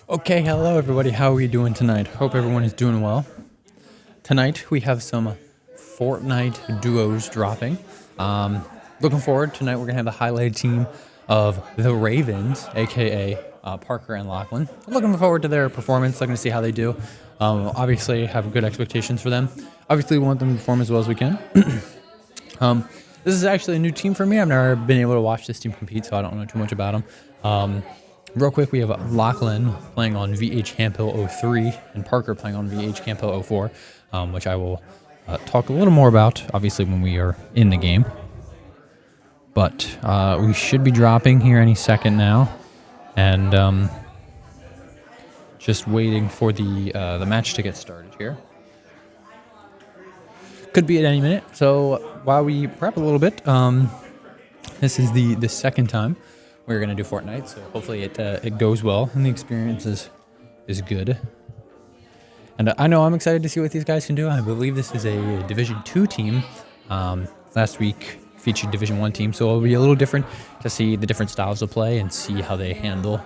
Okay, hello everybody. How are we doing tonight? Hope everyone is doing well. Tonight we have some Fortnite Duos dropping. Looking forward. Tonight we're gonna have the highlighted team of the Ravens, aka Parker and Lachlan. Looking forward to their performance. Looking to see how they do. Obviously, have good expectations for them. Obviously, we want them to perform as well as we can. This is actually a new team for me. I've never been able to watch this team compete, so I don't know too much about them. Real quick, we have Lachlan playing on VH Camp Hill 03 and Parker playing on VH Camp Hill 04, which I will talk a little more about, obviously, when we are in the game. But we should be dropping here any second now, and just waiting for the match to get started here. Could be at any minute. So while we prep a little bit, this is the second time we're gonna do Fortnite. So hopefully it goes well and the experience is good. And I know I'm excited to see what these guys can do. I believe this is a Division 2 team. Last week featured Division 1 team, so it'll be a little different to see the different styles of play and see how they handle.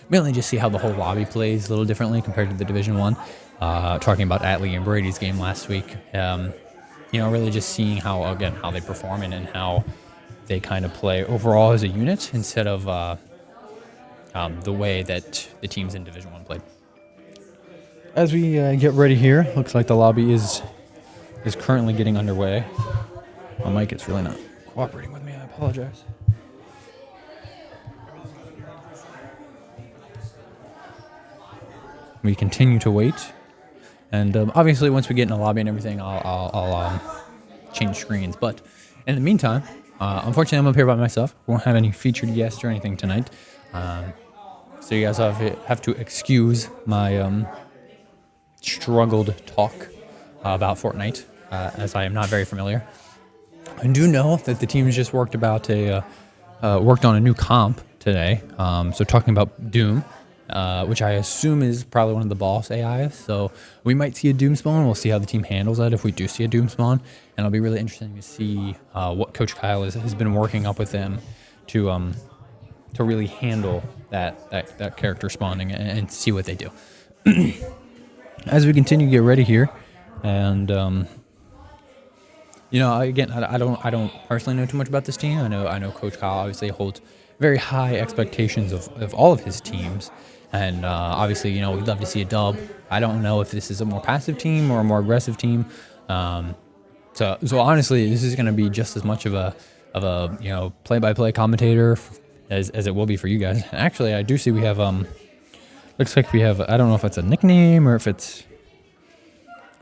Mainly just see how the whole lobby plays a little differently compared to the Division 1. Talking about Atlee and Brady's game last week. Really just seeing how they perform and how they kind of play overall as a unit instead of the way that the teams in Division 1 played. As we get ready here, looks like the lobby is currently getting underway. My mic is really not cooperating with me. I apologize. We continue to wait. And obviously, once we get in the lobby and everything, I'll change screens. But in the meantime, unfortunately, I'm up here by myself. Won't have any featured guests or anything tonight. So you guys have to excuse my struggled talk about Fortnite, as I am not very familiar. I do know that the teams just worked on a new comp today. So talking about Doom. Which I assume is probably one of the boss AIs. So we might see a Doom spawn. We'll see how the team handles that if we do see a Doom spawn. And it'll be really interesting to see what Coach Kyle has been working up with them to really handle that character spawning and see what they do. As we continue to get ready here, and I don't personally know too much about this team. I know Coach Kyle obviously holds very high expectations of all of his teams. And obviously, we'd love to see a dub. I don't know if this is a more passive team or a more aggressive team. So honestly, this is going to be just as much of a play-by-play commentator as it will be for you guys. And actually, I do see we have looks like we have, I don't know if it's a nickname or if it's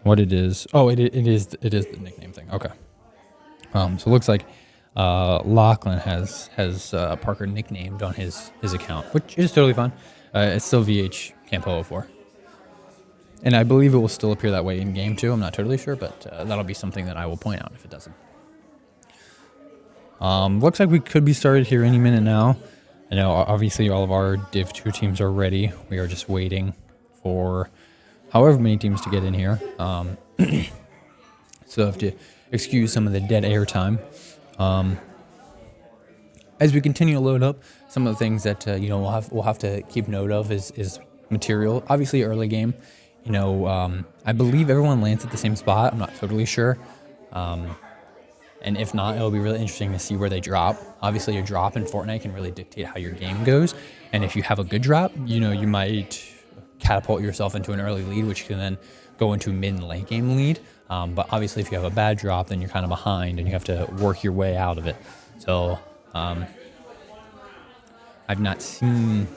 what it is. Oh, it is the nickname thing. Okay. So it looks like Lachlan has Parker nicknamed on his account, which is totally fine. It's still VH Camp 04. And I believe it will still appear that way in game too. I'm not totally sure, but that'll be something that I will point out if it doesn't. Looks like we could be started here any minute now. I know obviously all of our Div 2 teams are ready. We are just waiting for however many teams to get in here. So I have to excuse some of the dead air time. As we continue to load up, some of the things that we'll have to keep note of is material. Obviously, early game, I believe everyone lands at the same spot. I'm not totally sure, and if not, it'll be really interesting to see where they drop. Obviously, a drop in Fortnite can really dictate how your game goes, and if you have a good drop, you might catapult yourself into an early lead, which can then go into mid and late game lead. But obviously, if you have a bad drop, then you're kind of behind, and you have to work your way out of it. So. I've not seen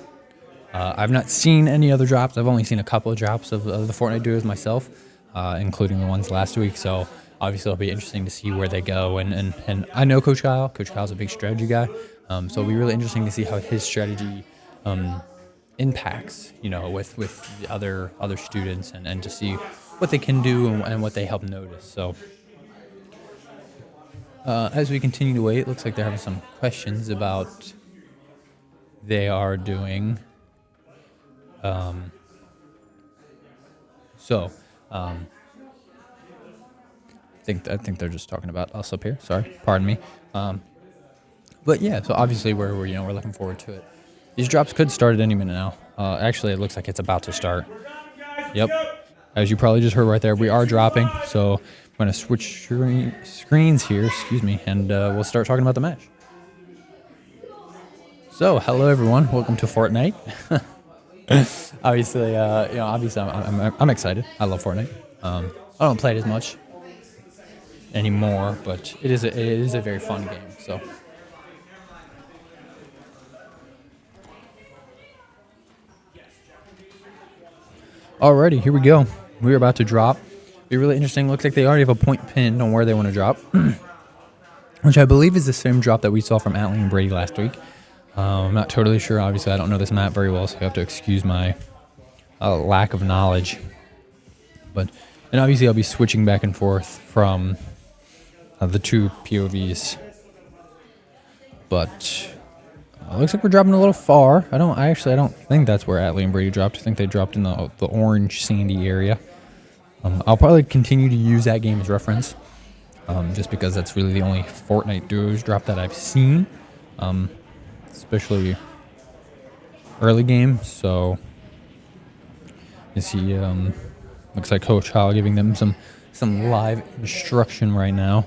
any other drops. I've only seen a couple of drops of the Fortnite Duos myself, including the ones last week. So obviously it'll be interesting to see where they go. And I know Coach Kyle. Coach Kyle's a big strategy guy. So it'll be really interesting to see how his strategy impacts, with the other students and to see what they can do and what they help notice. So. As we continue to wait, it looks like they're having some questions about they are doing. I think they're just talking about us up here. Sorry, pardon me. But yeah, so obviously we're looking forward to it. These drops could start at any minute now. Actually, it looks like it's about to start. Yep. As you probably just heard right there, we are dropping. So I'm going to switch screens here, excuse me, and we'll start talking about the match. So, hello everyone. Welcome to Fortnite. Obviously, I'm excited. I love Fortnite. I don't play it as much anymore, but it is a very fun game. So. Alrighty, here we go. We're about to drop. Be really interesting. Looks like they already have a point pinned on where they want to drop, which I believe is the same drop that we saw from Atlee and Brady last week. I'm not totally sure. Obviously, I don't know this map very well, so you have to excuse my lack of knowledge. And obviously, I'll be switching back and forth from the two POVs. But looks like we're dropping a little far. I don't think that's where Atlee and Brady dropped. I think they dropped in the orange sandy area. I'll probably continue to use that game as reference, just because that's really the only Fortnite Duos drop that I've seen, especially early game. So you see, looks like Coach Hall giving them some live instruction right now.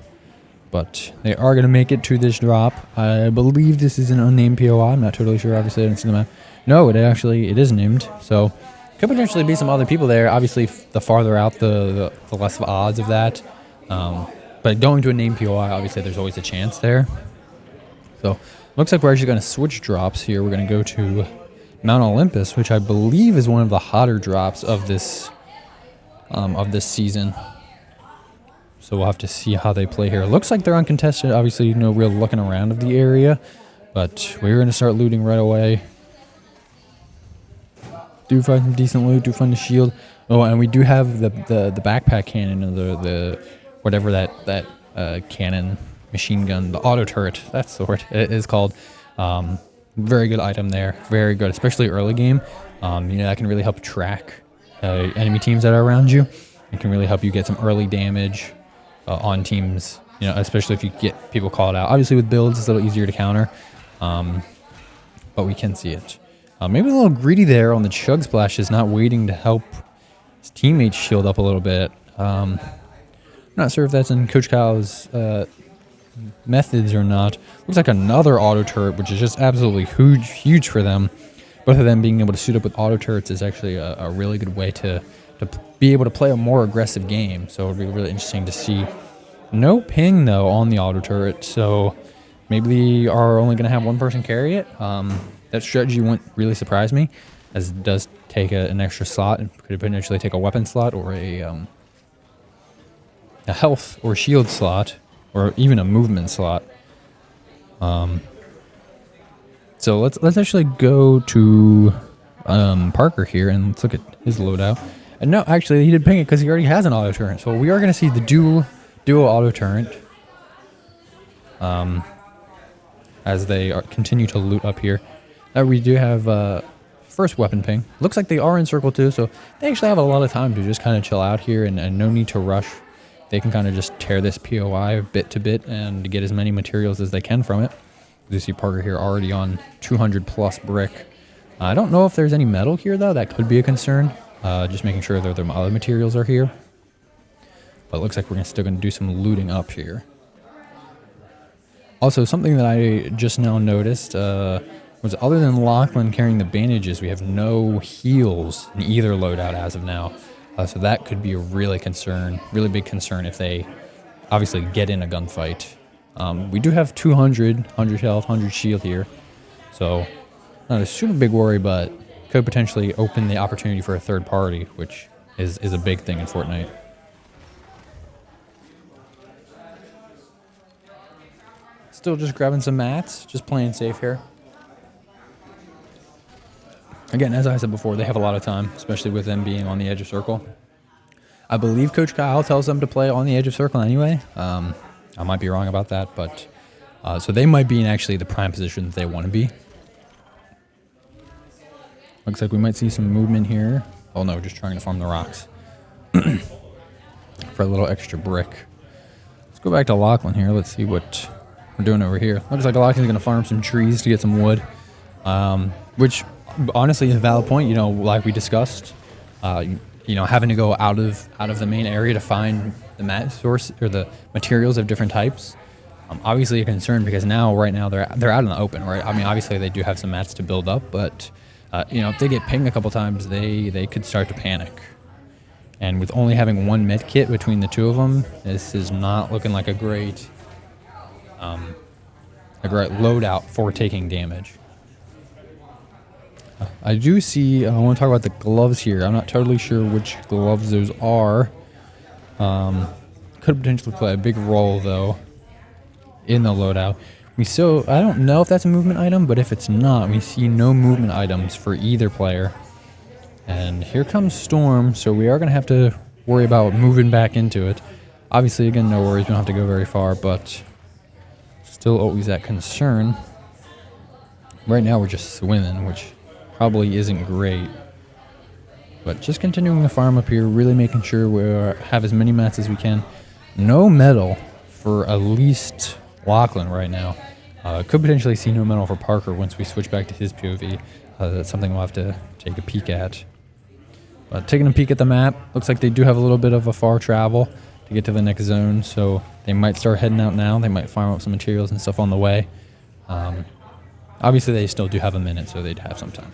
But they are going to make it to this drop. I believe this is an unnamed POI. I'm not totally sure. Obviously, I didn't see the map. No, it is named. So, could potentially be some other people there. Obviously, the farther out, the less of odds of that. But going to a named POI, obviously, there's always a chance there. So, looks like we're actually going to switch drops here. We're going to go to Mount Olympus, which I believe is one of the hotter drops of this season. So we'll have to see how they play here. It looks like they're uncontested. Obviously, no real looking around of the area. But we're going to start looting right away. Do find some decent loot. Do find the shield. Oh, and we do have the backpack cannon, or the whatever that cannon machine gun, the auto turret. That's the word it is called. Very good item there. Very good, especially early game. That can really help track enemy teams that are around you. It can really help you get some early damage on teams, especially if you get people called out. Obviously, with builds, it's a little easier to counter, but we can see it. Maybe a little greedy there on the Chug Splash, is not waiting to help his teammates shield up a little bit. I'm not sure if that's in Coach Kyle's methods or not. Looks like another auto turret, which is just absolutely huge for them. Both of them being able to suit up with auto turrets is actually a really good way to be able to play a more aggressive game. So it'll be really interesting to see. No ping though on the auto turret, so maybe they are only going to have one person carry it. That strategy wouldn't really surprise me, as it does take an extra slot and could potentially take a weapon slot or a health or shield slot, or even a movement slot. So let's actually go to Parker here and let's look at his loadout. And no, actually, he did ping it because he already has an auto turret. So we are going to see the duo auto turret as they continue to loot up here. We do have first weapon ping. Looks like they are in circle too, so they actually have a lot of time to just kind of chill out here and no need to rush. They can kind of just tear this POI bit to bit and get as many materials as they can from it. You see Parker here already on 200 plus brick. I don't know if there's any metal here though. That could be a concern. Just making sure that the other materials are here. But it looks like we're still going to do some looting up here. Also, something that I just now noticed was, other than Lachlan carrying the bandages, we have no heals in either loadout as of now. So that could be a really big concern if they obviously get in a gunfight. We do have 100 health, 100 shield here. So not a super big worry, but could potentially open the opportunity for a third party, which is a big thing in Fortnite. Still just grabbing some mats, just playing safe here. Again, as I said before, they have a lot of time, especially with them being on the edge of circle. I believe Coach Kyle tells them to play on the edge of circle anyway. I might be wrong about that, but so they might be in actually the prime position that they want to be. Looks like we might see some movement here. Oh no, just trying to farm the rocks for a little extra brick. Let's go back to Lachlan here. Let's see what we're doing over here. Looks like Lachlan's going to farm some trees to get some wood, which honestly a valid point. You know, like we discussed, having to go out of the main area to find the mat source or the materials of different types. Obviously a concern because right now they're out in the open, right? I mean, obviously they do have some mats to build up, but if they get pinged a couple times, they could start to panic. And with only having one med kit between the two of them, this is not looking like a great loadout for taking damage. I do see. I want to talk about the gloves here. I'm not totally sure which gloves those are. Could potentially play a big role though in the loadout. I don't know if that's a movement item, but if it's not, we see no movement items for either player. And here comes Storm, so we are going to have to worry about moving back into it. Obviously, again, no worries, we don't have to go very far, but still always that concern. Right now we're just swimming, which probably isn't great. But just continuing to farm up here, really making sure we have as many mats as we can. No metal for at least Lachlan right now. Could potentially see no metal for Parker once we switch back to his POV. That's something we'll have to take a peek at. Taking a peek at the map, looks like they do have a little bit of a far travel to get to the next zone, so they might start heading out now. They might farm up some materials and stuff on the way. Obviously, they still do have a minute, so they'd have some time.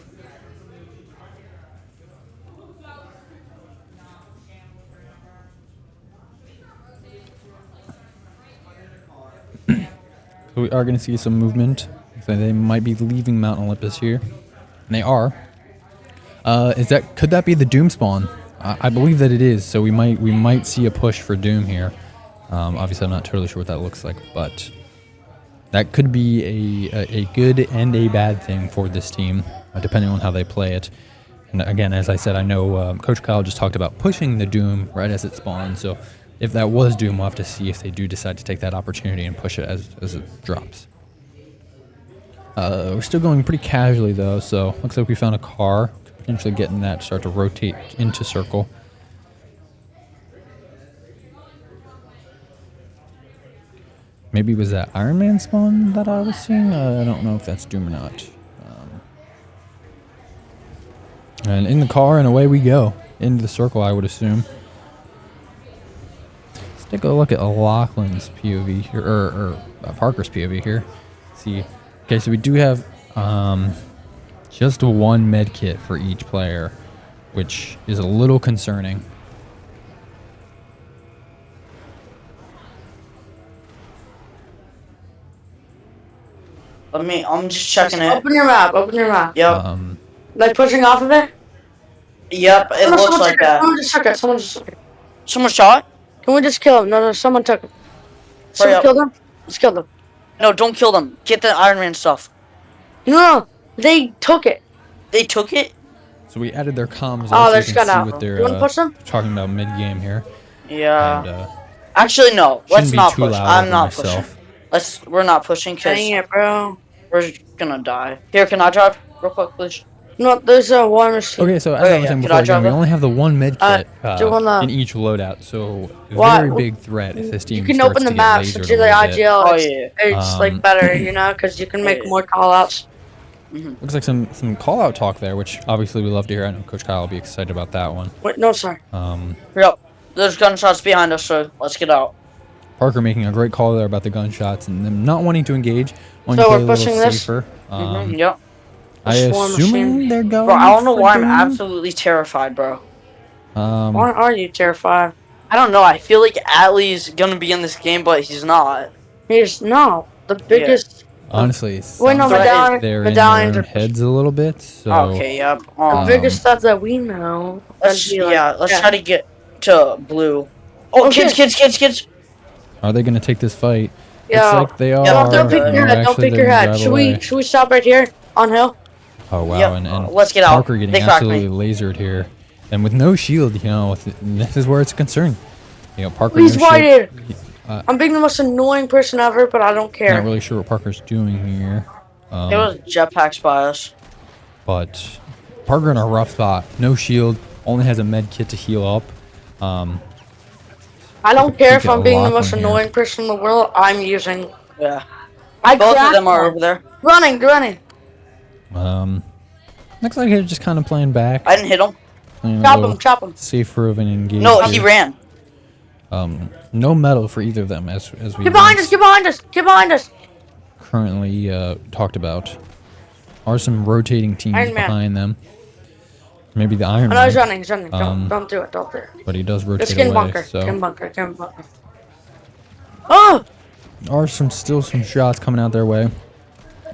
So we are going to see some movement. So they might be leaving Mount Olympus here. And they are. Could that be the Doom spawn? I believe that it is. So we might see a push for Doom here. Obviously, I'm not totally sure what that looks like, but that could be a good and a bad thing for this team, depending on how they play it. And again, as I said, I know Coach Kyle just talked about pushing the Doom right as it spawns. So if that was Doom, we'll have to see if they do decide to take that opportunity and push it as it drops. We're still going pretty casually though, so looks like we found a car. Potentially getting that to start to rotate into circle. Maybe it was that Iron Man spawn that I was seeing? I don't know if that's Doom or not. And in the car, and away we go. Into the circle, I would assume. Let's take a look at Lachlan's POV here, or Parker's POV here. See. Okay, so we do have just one med kit for each player, which is a little concerning. I'm just checking it. Open your map. Open your map. Yep. Like pushing off of it? Yep, it looks like that. Someone just took it. Someone just took it. Someone shot? Can we just kill him? No, someone took him. Someone killed him? Let's kill them. No, don't kill them. Get the Iron Man stuff. No, they took it. They took it? So we added their comms. Oh, they so just got out. what they're You want to push them? talking about mid-game here. Yeah. And, actually, no. Let's not push. I'm not pushing. We're not pushing because Dang it, bro. We're gonna die. Here, can I drive real quick, please? No, there's a war machine. Okay, so as I was saying before, again, we only have the one med kit in each loadout, so very big threat if this team You can starts open the to map, get so lasered to a the little bit. IGL, Oh, yeah. it's like better, you know, because you can make more call-outs. Looks like some call-out talk there, which obviously we love to hear. I know Coach Kyle will be excited about that one. Wait, no, sorry. Yep. There's gunshots behind us, so let's get out. Parker making a great call there about the gunshots and them not wanting to engage, wanting So to play we're a little pushing this? safer. Yep. I assuming they're going. Bro, I don't know why I'm Doom? absolutely terrified, bro. Why are you terrified? I don't know. I feel like Atlee's gonna be in this game, but he's not. He's no the biggest. Honestly, Wait, no, they're in medallions their own heads a little bit. So okay, yep. The biggest stuff that we know. Let's try to get to blue. Oh, Okay. kids! are they going to take this fight? Yeah. Looks like they are. Don't pick your head. Don't pick your head. Should we stop right here on hill? Oh wow! Yep. And Let's get out. Parker getting absolutely lasered here, and with no shield, this is where it's a concern. Parker. He's no shield. whited. I'm being the most annoying person ever, but I don't care. Not really sure what Parker's doing here. It was jetpacks by us. But Parker in a rough spot. No shield. Only has a med kit to heal up. I don't care if I'm being the most annoying person in the world. I'm using. Yeah. Both of them are over there. Running. Looks like they're just kind of playing back. I didn't hit him. Playing a Chop little him, chop him. safer of an engagement. No, he ran. No medal for either of them, as we Get behind us, get behind us, get behind us. currently talked about. Are some rotating teams Iron Man. behind them. Maybe the Iron Oh, no, Man. he's running, he's running. Don't do it, don't do it. But he does rotate Just get in away. bunker, So get in bunker, get in bunker. Oh! are still some shots coming out their way.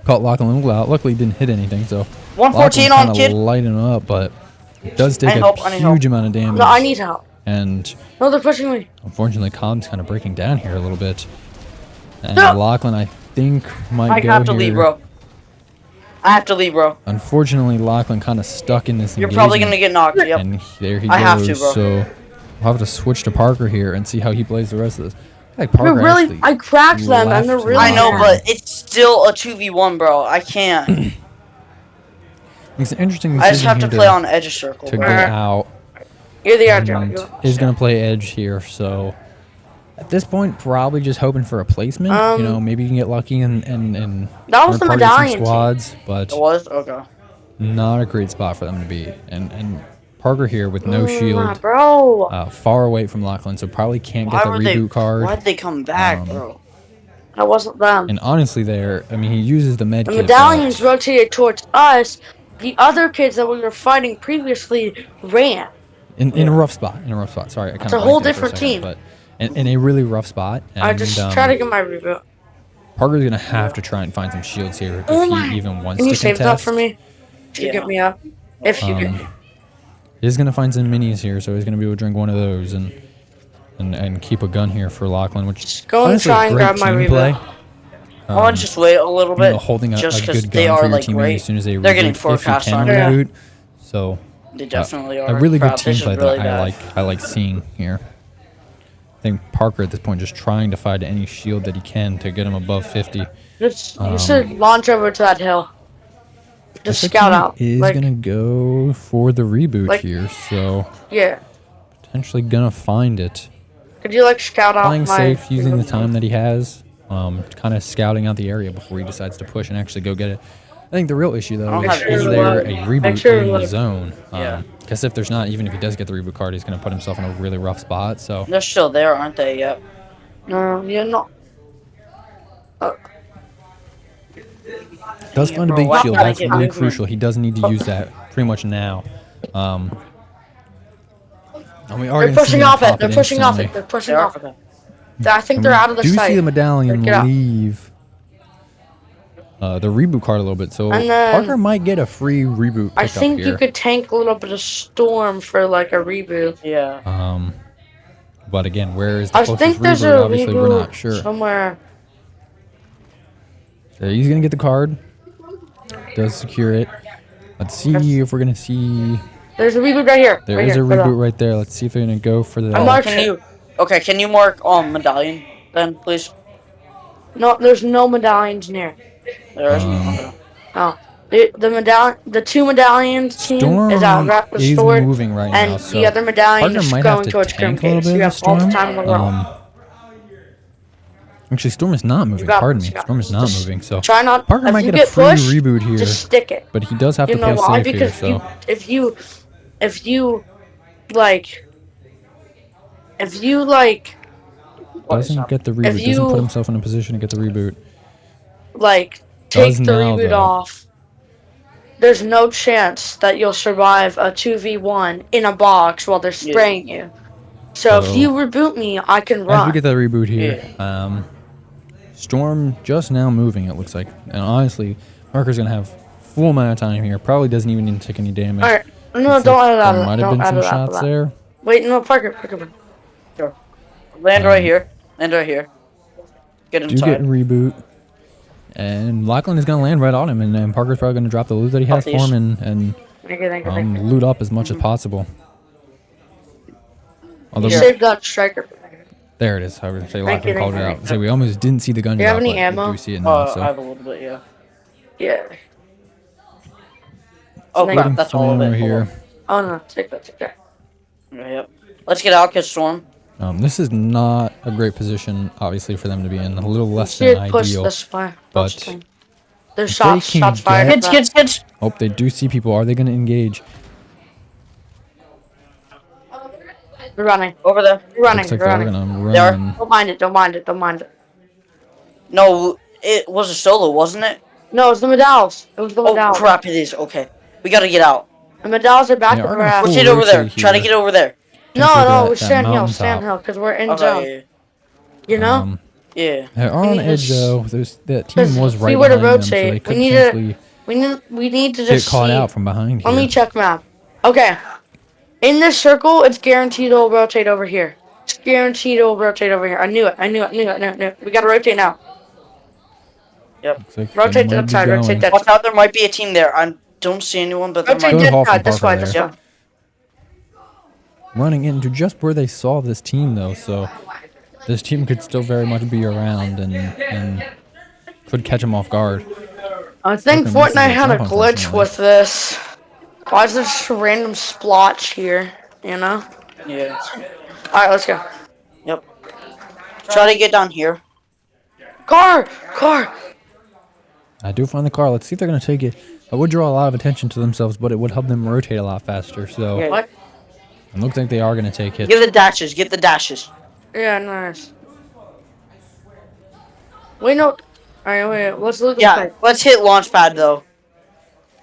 Caught Lachlan out. Luckily, he didn't hit anything. So 114 on kid. lighting up, but it does take I need a help, I need help. huge amount of damage. No, I need help. And No, they're pushing me. unfortunately, Cobb's kind of breaking down here a little bit. And No. Lachlan, I think, might I go have to here. leave, bro. I have to leave, bro. Unfortunately, Lachlan kind of stuck in this You're probably gonna engagement, get knocked. Yep. and there he I have to, goes. bro. So we'll have to switch to Parker here and see how he plays the rest of this. Like Parker They're really, actually I cracked them and they're left really I know, Lachlan. but it's still a 2v1, bro. I can't. It's an interesting I just decision have to here play on edge of circle, to bro. get out. You're the edge. And is going to play edge here, so at this point, probably just hoping for a placement. You know, maybe you can get lucky and That was the target some medallion team. squads, but It was? Okay. not a great spot for them to be. And Parker here with no Nah, shield, bro. far away from Lachlan, so probably can't get the reboot card. Why'd they come back, bro? That wasn't them. And honestly, I mean, he uses the med The kit. medallions but rotated towards us. The other kids that we were fighting previously ran. in a rough spot. Sorry, I kind It's of a whole blanked there for different second, team. but in a really rough spot. And, I just try to get my reboot. Parker's gonna have to try and find some shields here if he even wants Can you to save that contest. for me? If you Yeah. get me up. If you get me. He's gonna find some minis here, so he's gonna be able to drink one of those and keep a gun here for Lachlan, which is Go and honestly try a and great grab my team reboot. play. I'll just wait a little You bit. know, holding a just good they gun are for your like teammate great. as soon as they They're getting reboot, if you forecast can on it. reboot. So They definitely a are. really good Crap, team this is play really that bad. I like seeing here. I think Parker at this point just trying to find any shield that he can to get him above 50. Just, you should launch over to that hill. Just scout out. Is Like, gonna go for the reboot like- here, so yeah. potentially gonna find it. Could you like scout out Playing my safe, using the time that he has, kind of scouting out the area before he decides to push and actually go get it. I think the real issue though don't is, have is any there luck. a reboot sure in the look. zone? Yeah. Because if there's not, even if he does get the reboot card, he's gonna put himself in a really rough spot. So They're still there, aren't they? Yep. No, you're not. does find a bro, big why shield. can't I That's get really movement? crucial. He does need to use that pretty much now. And we are They're gonna see pushing him off it. pop They're pushing off instantly. it. They're pushing They are. off it. I think they're out of the Do sight. see the medallion Get out. leave the reboot card a little bit, so And then- Parker might get a free reboot I pickup think here. you could tank a little bit of storm for like a reboot. Yeah. But again, where is the I closest think there's reboot? a Obviously, reboot we're not sure. somewhere. So he's gonna get the card. Does secure it. Let's see if we're gonna see. There's a reboot right here. There right is here, a for that. reboot right there. Let's see if they're gonna go for the. I'm marking Can it. you? Okay. Can you mark medallion then, please? No, there's no medallions near. There is. Okay. Oh, the two medallions team Storm is out restored, moving right and now, so the other medallion Parker is might have going to towards tank Grim a little Cave. So bit you of have all the Storm. time in the world. Actually, Storm is not moving. got Pardon this, me. you got Storm is this. not Just moving. So Try not. Parker if might you get a free pushed, reboot here, Just stick it. but he does have You to know play why? safe here. Because So if you like doesn't get the reboot. Doesn't you- put himself in a position to get the reboot. take Does the now, reboot though. off, there's no chance that you'll survive a 2v1 in a box while they're spraying you. So if So- you reboot me, I can As run. we get that reboot here, Storm just now moving. It looks like, and honestly, Parker's gonna have full amount of time here. Probably doesn't even need to take any damage. Alright, no, Looks don't like add it out there of might that. have Don't been add some it out of shots that. there. Wait, no, Parker. Sure. Land right here. Land right here. Get Do get inside. reboot, and Lachlan is gonna land right on him, and then Parker's probably gonna drop the loot that he has for These. him and Thank you. loot up as much as possible. Although You saved that striker. there it is. I would say Thank you, Lachlan called it thank you. out. So we almost didn't see the gun Do you have drop, any but we ammo? do see it now. I So have a little bit, yeah. Yeah. Oh Thank crap, you. that's some all of ammo it. here. Oh no, take that. Yeah, yep. Let's get out, cause Storm. This is not a great position, obviously, for them to be in. A little less You than should push ideal. this way. but- There's If they can shots fired. get- at Kids, that. kids. Oh, they do see people. Are they going to engage? They're running. Over there. They're running. Looks like They're they're running. going to They are? run. Don't mind it. Don't mind it. Don't mind it. No, it was a solo, wasn't it? No, it's the medals. It was the Oh medals. crap! It is. Okay, we gotta get out. The medals are back They to are the gonna raft. full Rotate over there. rotate Try to here. get over there. No, Take no, that- we're that stand hill, mountaintop. because we're in zone. Okay. You know? Yeah. They're We on need to edge s- though. That team Because was if right we were to behind them, so rotate, they could we need to- potentially We need to get just caught see. out from behind here. Let me check map. Okay. In this circle, it's guaranteed it'll rotate over here. It's guaranteed it'll rotate over here. I knew it. We gotta rotate now. Yep. Looks like they Rotate might that be side. going. Rotate that Watch side. out! There might be a team there. I don't see anyone, but there Rotate might. Good that haul from side. This Parker way. This there. way. Running into just where they saw this team though, so this team could still very much be around and could catch them off guard. I think Parker misses Fortnite that had a jump, glitch unfortunately. with this. Why is there just a random splotch here? You know? Yeah. Alright, let's go. Yep. Try to get down here. Car! I do find the car. Let's see if they're going to take it. It would draw a lot of attention to themselves, but it would help them rotate a lot faster. So Yeah. What? it looks like they are going to take it. Get the dashes. Get the dashes. Yeah, nice. Wait, no. Alright, wait. Let's loot this Yeah. place. Let's hit launch pad though.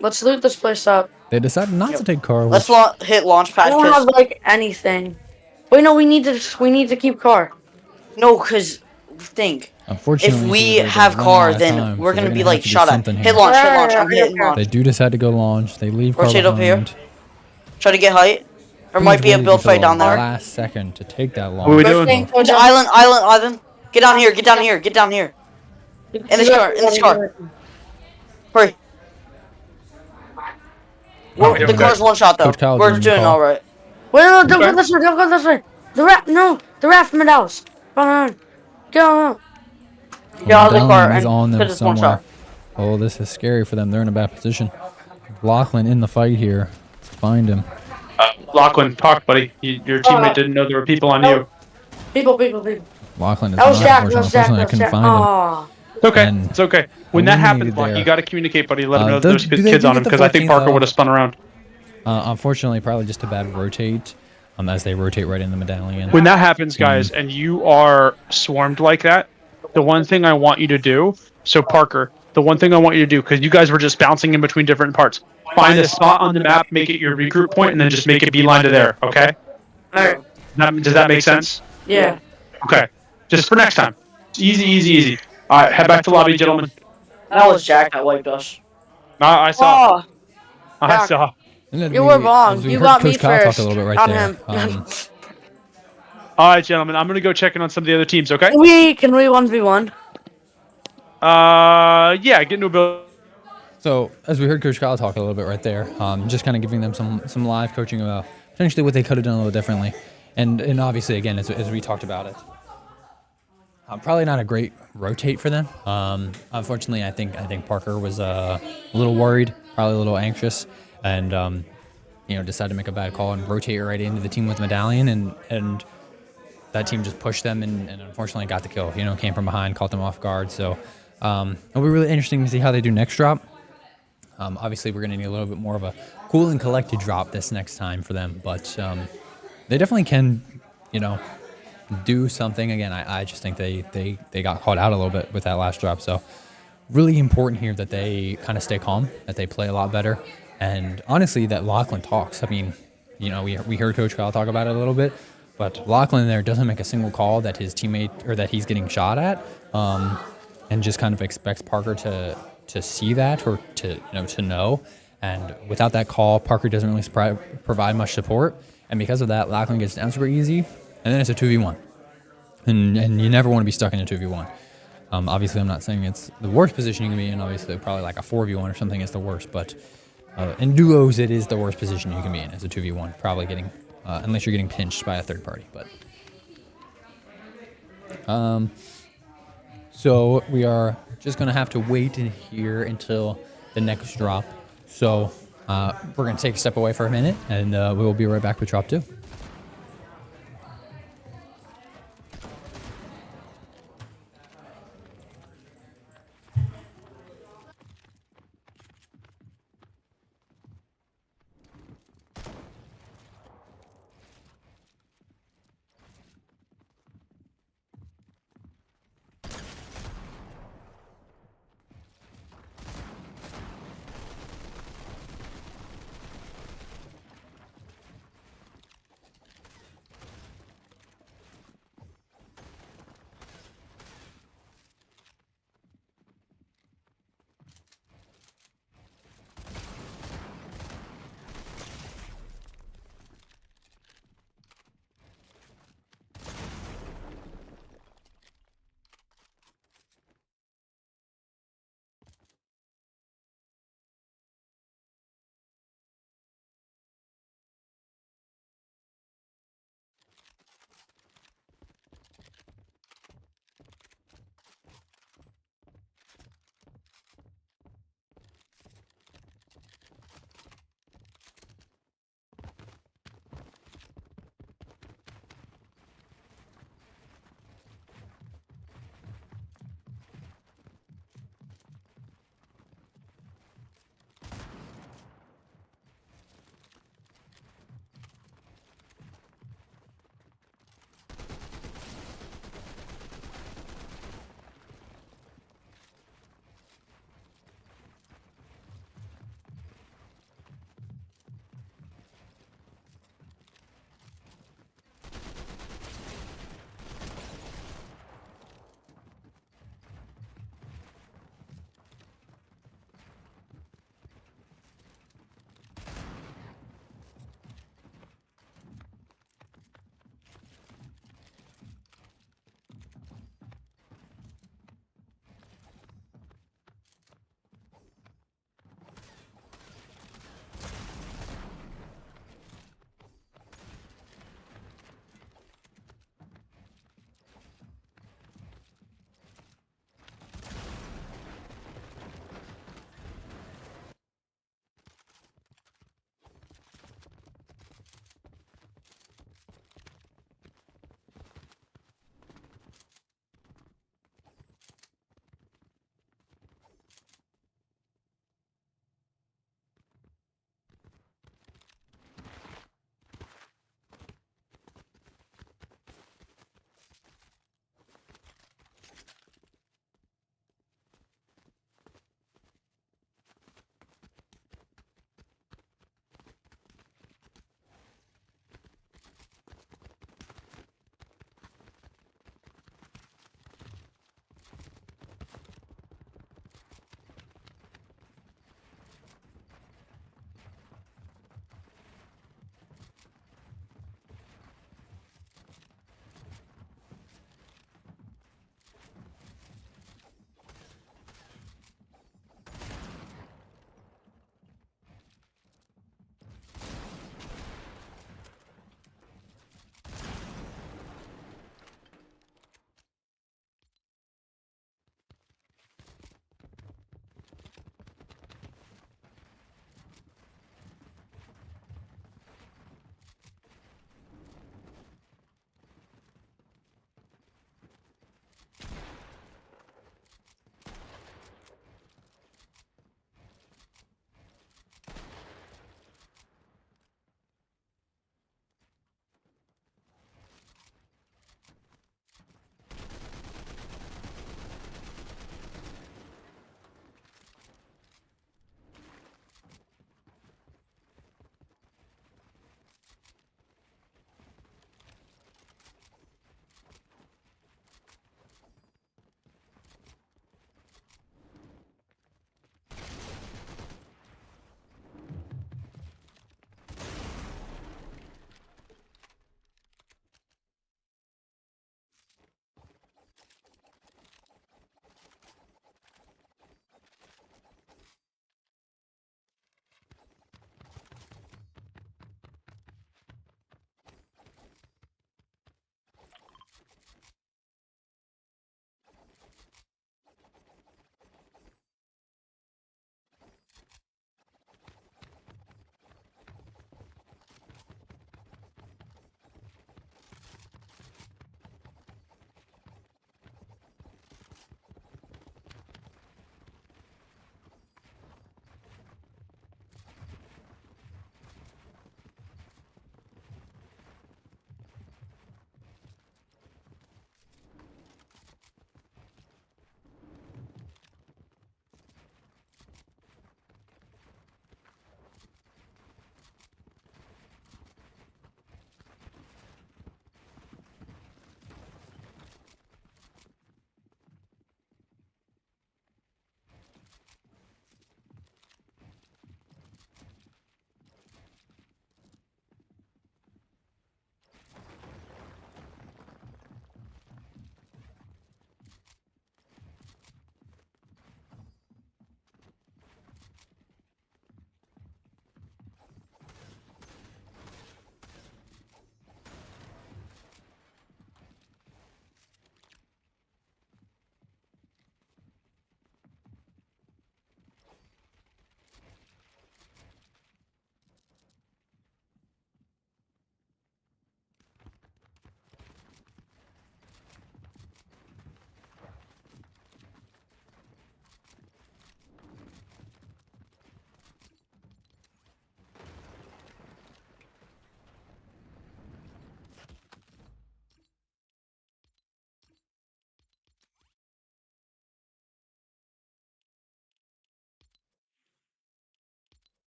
Let's loot this place up. They decided not to take car. Let's Which, hit launch I pad don't have because like anything. Wait, no. We need to keep car. no, because think. unfortunately, If we they're have running car, out of then time, we're so gonna they're be have like to do shot at. something Hit here. launch. Hit Yeah, launch. I'm yeah, hitting yeah. launch. They do decide to go launch. They leave car Rotate up here. behind. Try to get height. There might be a Waited build fight until down there. Last second to take that long. What are we First doing? thing, go down. Island. Get down here. Get down here. Get down here. In this car. In this car. Hurry. Oh, The car's one shot though. Coach Kyle's We're in the doing call. all right. Wait, no, don't go this way. Don't go this way. The raft medals. Run. Go. Get out of the Down car is and on them put this one somewhere. shot. Oh, this is scary for them. They're in a bad position. Lachlan in the fight here. Let's find him. Lachlan, talk, buddy. Your teammate didn't know there were people on you. People. Lachlan is That was not Jack. unfortunately. I couldn't find him. Aw. It's okay. And It's okay. When that happens, eliminated Lachlan, there. you got to communicate, buddy. Let him know do there's they kids do on get him the because I think 14 Parker though? would have spun around. Unfortunately, probably just a bad rotate. As they rotate right in the medallion. When that happens, guys, and you are swarmed like that, the one thing I want you to do, so Parker, the one thing I want you to do, because you guys were just bouncing in between different parts, find a spot on the map, make it your regroup point, and then just make it beeline to there, okay? Alright. Does that make sense? Yeah. Okay. Just for next time. It's easy. All right, head back to lobby, gentlemen. That was Jack that wiped us. I saw. Oh, I saw. And then you were wrong. as we You heard got me Coach Kyle talk first. a little bit right Not there. him. All right, gentlemen, I'm gonna go check in on some of the other teams. Okay? Can we 1v1? Yeah, get into a build. So as we heard Coach Kyle talk a little bit right there, just kind of giving them some live coaching about potentially what they could have done a little differently, and obviously again as we talked about it, probably not a great rotate for them. Unfortunately, I think Parker was a little worried, probably a little anxious, and decided to make a bad call and rotate right into the team with medallion, and that team just pushed them and unfortunately got the kill. Came from behind, caught them off guard. So it'll be really interesting to see how they do next drop. Obviously, we're going to need a little bit more of a cool and collected drop this next time for them, but they definitely can, do something. Again, I just think they got caught out a little bit with that last drop. So really important here that they kind of stay calm, that they play a lot better, and honestly, that Lachlan talks. I mean, we heard Coach Kyle talk about it a little bit, but Lachlan there doesn't make a single call that his teammate or that he's getting shot at, and just kind of expects Parker to see that or to know. And without that call, Parker doesn't really provide much support. And because of that, Lachlan gets down super easy. And then it's a 2v1. And you never want to be stuck in a 2v1. Obviously, I'm not saying it's the worst position you can be in. Obviously, probably like a 4v1 or something is the worst. But in duos, it is the worst position you can be in as a 2v1. Probably getting, unless you're getting pinched by a third party. But so we are just going to have to wait in here until the next drop. So we're going to take a step away for a minute, and we will be right back with drop 2.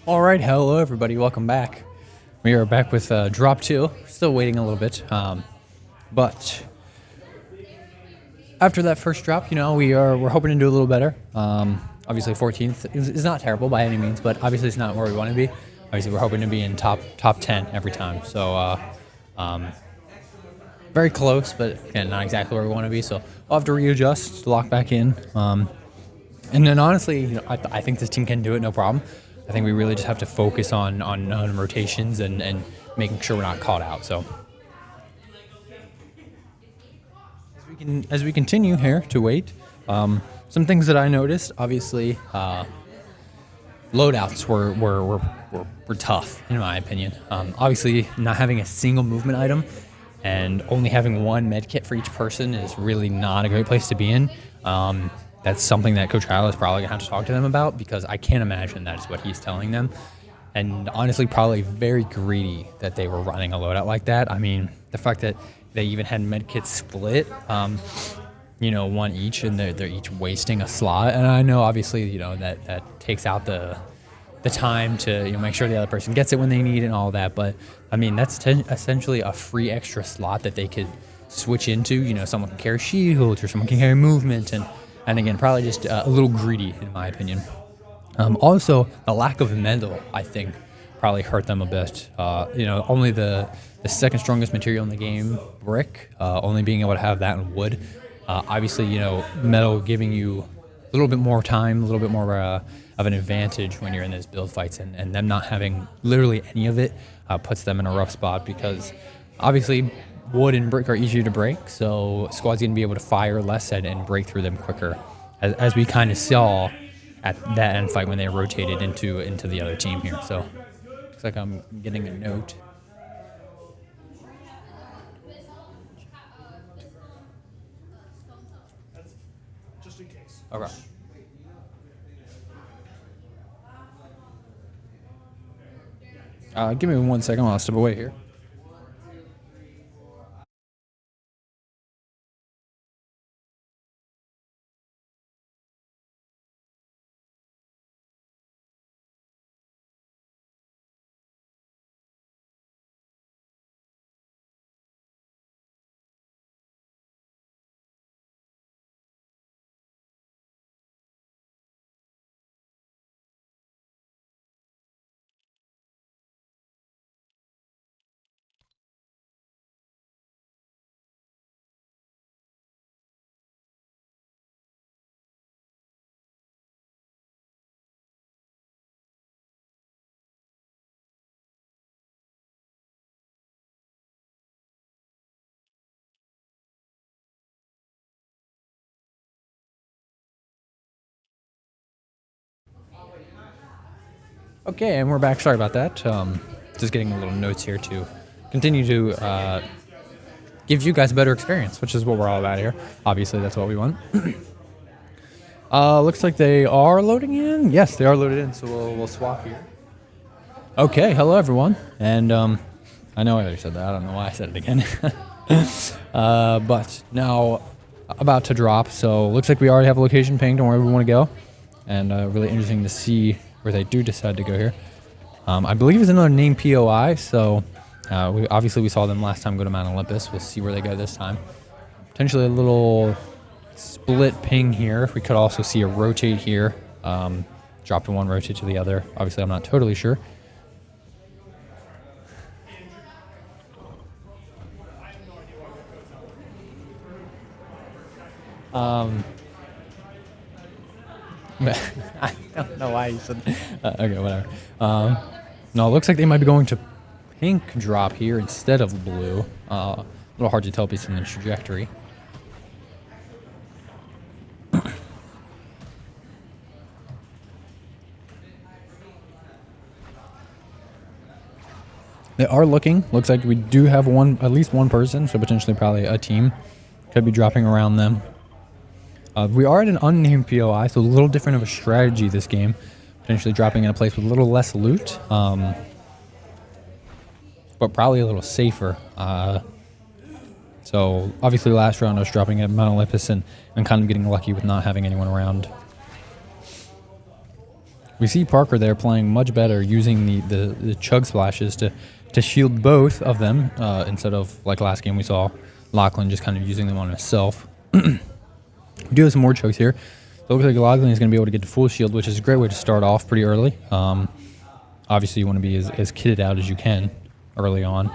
All right, hello everybody, welcome back. We are back with drop 2. Still waiting a little bit, but after that first drop, you know, we're hoping to do a little better. Obviously, 14th is not terrible by any means, but obviously it's not where we want to be. Obviously, we're hoping to be in top 10 every time. So very close, but again, not exactly where we want to be. So we'll have to readjust, lock back in. And then honestly, you know, I think this team can do it, no problem. I think we really just have to focus on rotations and making sure we're not caught out. So as we continue here to wait, some things that I noticed, obviously, loadouts were tough in my opinion. Obviously, not having a single movement item and only having one med kit for each person is really not a great place to be in. That's something that Coach Kyle is probably gonna have to talk to them about, because I can't imagine that is what he's telling them. And honestly, probably very greedy that they were running a loadout like that. I mean, the fact that they even had medkits split, you know, one each, and they're each wasting a slot. And I know, obviously, you know, that takes out the time to, you know, make sure the other person gets it when they need it and all that. But I mean, that's essentially a free extra slot that they could switch into. You know, someone can carry shields or someone can carry movement, and again, probably just a little greedy in my opinion. Also, the lack of metal, I think, probably hurt them a bit. You know, only the second strongest material in the game, brick, only being able to have that in wood. Obviously, you know, metal giving you a little bit more time, a little bit more of an advantage when you're in those build fights, and them not having literally any of it puts them in a rough spot, because obviously wood and brick are easier to break, so squad's going to be able to fire less and break through them quicker, as we kind of saw at that end fight when they rotated into the other team here. So looks like I'm getting a note. Just in case. Okay. Give me 1 second while I step away here. Okay, and we're back. Sorry about that. Just getting a little notes here to continue to give you guys a better experience, which is what we're all about here. Obviously, that's what we want. Looks like they are loading in. Yes, they are loaded in, so we'll swap here. Okay, hello everyone. And I know I already said that. I don't know why I said it again. But now about to drop. So looks like we already have a location pinged on where we want to go. And really interesting to see where they do decide to go here. I believe it's another name POI. So we saw them last time go to Mount Olympus. We'll see where they go this time. Potentially a little split ping here. We could also see a rotate here. Drop to one, rotate to the other. Obviously, I'm not totally sure. I don't know why you said okay, whatever. No, it looks like they might be going to pink drop here instead of blue. A little hard to tell based on the trajectory. They are looking. Looks like we do have at least one person, so potentially probably a team could be dropping around them. We are at an unnamed POI, so a little different of a strategy this game. Potentially dropping in a place with a little less loot, but probably a little safer. So obviously last round I was dropping at Mount Olympus and kind of getting lucky with not having anyone around. we see Parker there playing much better, using the chug splashes to shield both of them instead of like last game we saw Lachlan just kind of using them on himself. We do have some more chugs here. So it looks like Lachlan is going to be able to get the full shield, which is a great way to start off pretty early. Obviously, you want to be as kitted out as you can early on.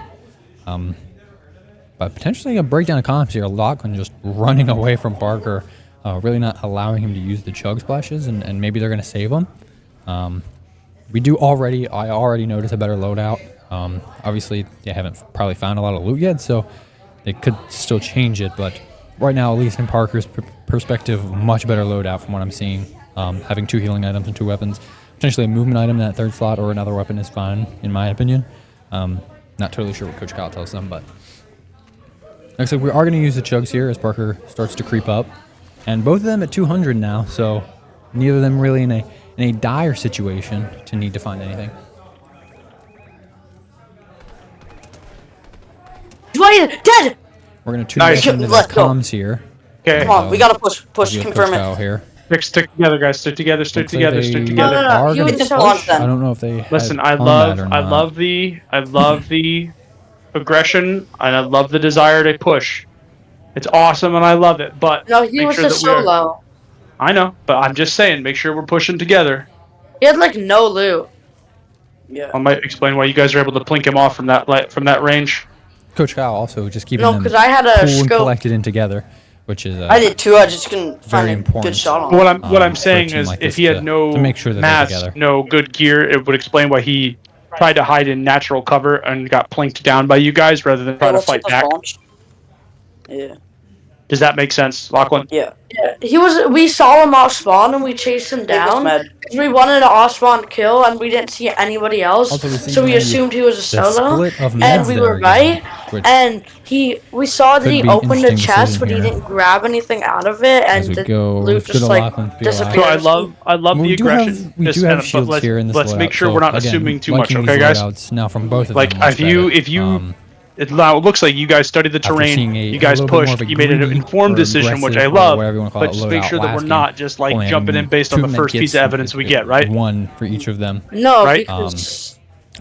But potentially a breakdown of comps here. Lachlan just running away from Parker, really not allowing him to use the chug splashes, and maybe they're going to save him. I already noticed a better loadout. Obviously, they haven't probably found a lot of loot yet, so they could still change it. But right now, at least in Parker's perspective, much better loadout from what I'm seeing. Having 2 healing items and 2 weapons. Potentially a movement item in that 3rd slot or another weapon is fine, in my opinion. Not totally sure what Coach Kyle tells them, but looks like we are going to use the chugs here as Parker starts to creep up. And both of them at 200 now, so neither of them really in a dire situation to need to find anything. Dead! We're going to tune back into the Let's go. comms here. Okay. Come on, we gotta push, Give confirm Coach Kyle it. here. Stick together, guys. Stick together. Stick Looks like together. they Stick together. are You gonna would just tell launch us. them. I don't know if they Listen, had I combat or love not. the aggression, and I love the desire to push. It's awesome, and I love it. But No, he make was sure just that we are- solo. I know, but I'm just saying, make sure we're pushing together. He had like no loot. Yeah. I might explain why you guys are able to plink him off from that range. Coach Kyle also just keeping No, them 'cause I had a cool and scope. collected in together, which is I did too. I just couldn't Very find a important. good shot on What him. I'm for a saying team is, like if this he had to no make sure that they're mats, together. no good gear, it would explain why he tried to hide in natural cover and got plinked down by you guys rather than trying to Let's fight hit this back. launch. Yeah. Does that make sense, Lachlan? Yeah. Yeah, we saw him off spawn and we chased him down. Med. 'Cause we wanted an off spawn kill and we didn't see anybody else. Also, we see So we the- assumed he was a the solo. split of And meds we there were again, right. which And we saw that could he be opened the interesting chest, decision but he here. didn't grab anything out of it, As and we the go, loot let's go just to like Lachlan, be disappeared. So alive. I love We the do have- aggression. we do have shields let's, here in this let's loadout, make sure so we're not again, assuming too much, liking okay, these guys? loadouts now from both of Like them. much if you better. it looks like you guys studied the After seeing terrain, a you guys little bit more pushed, of a you made an greedy informed or decision, which I aggressive or love. whatever you wanna call But it, just make loadout sure that last we're game, not just like only jumping having in based on the 2 first piece of medkits, evidence we get, right? 1 for each of them. No, Right? because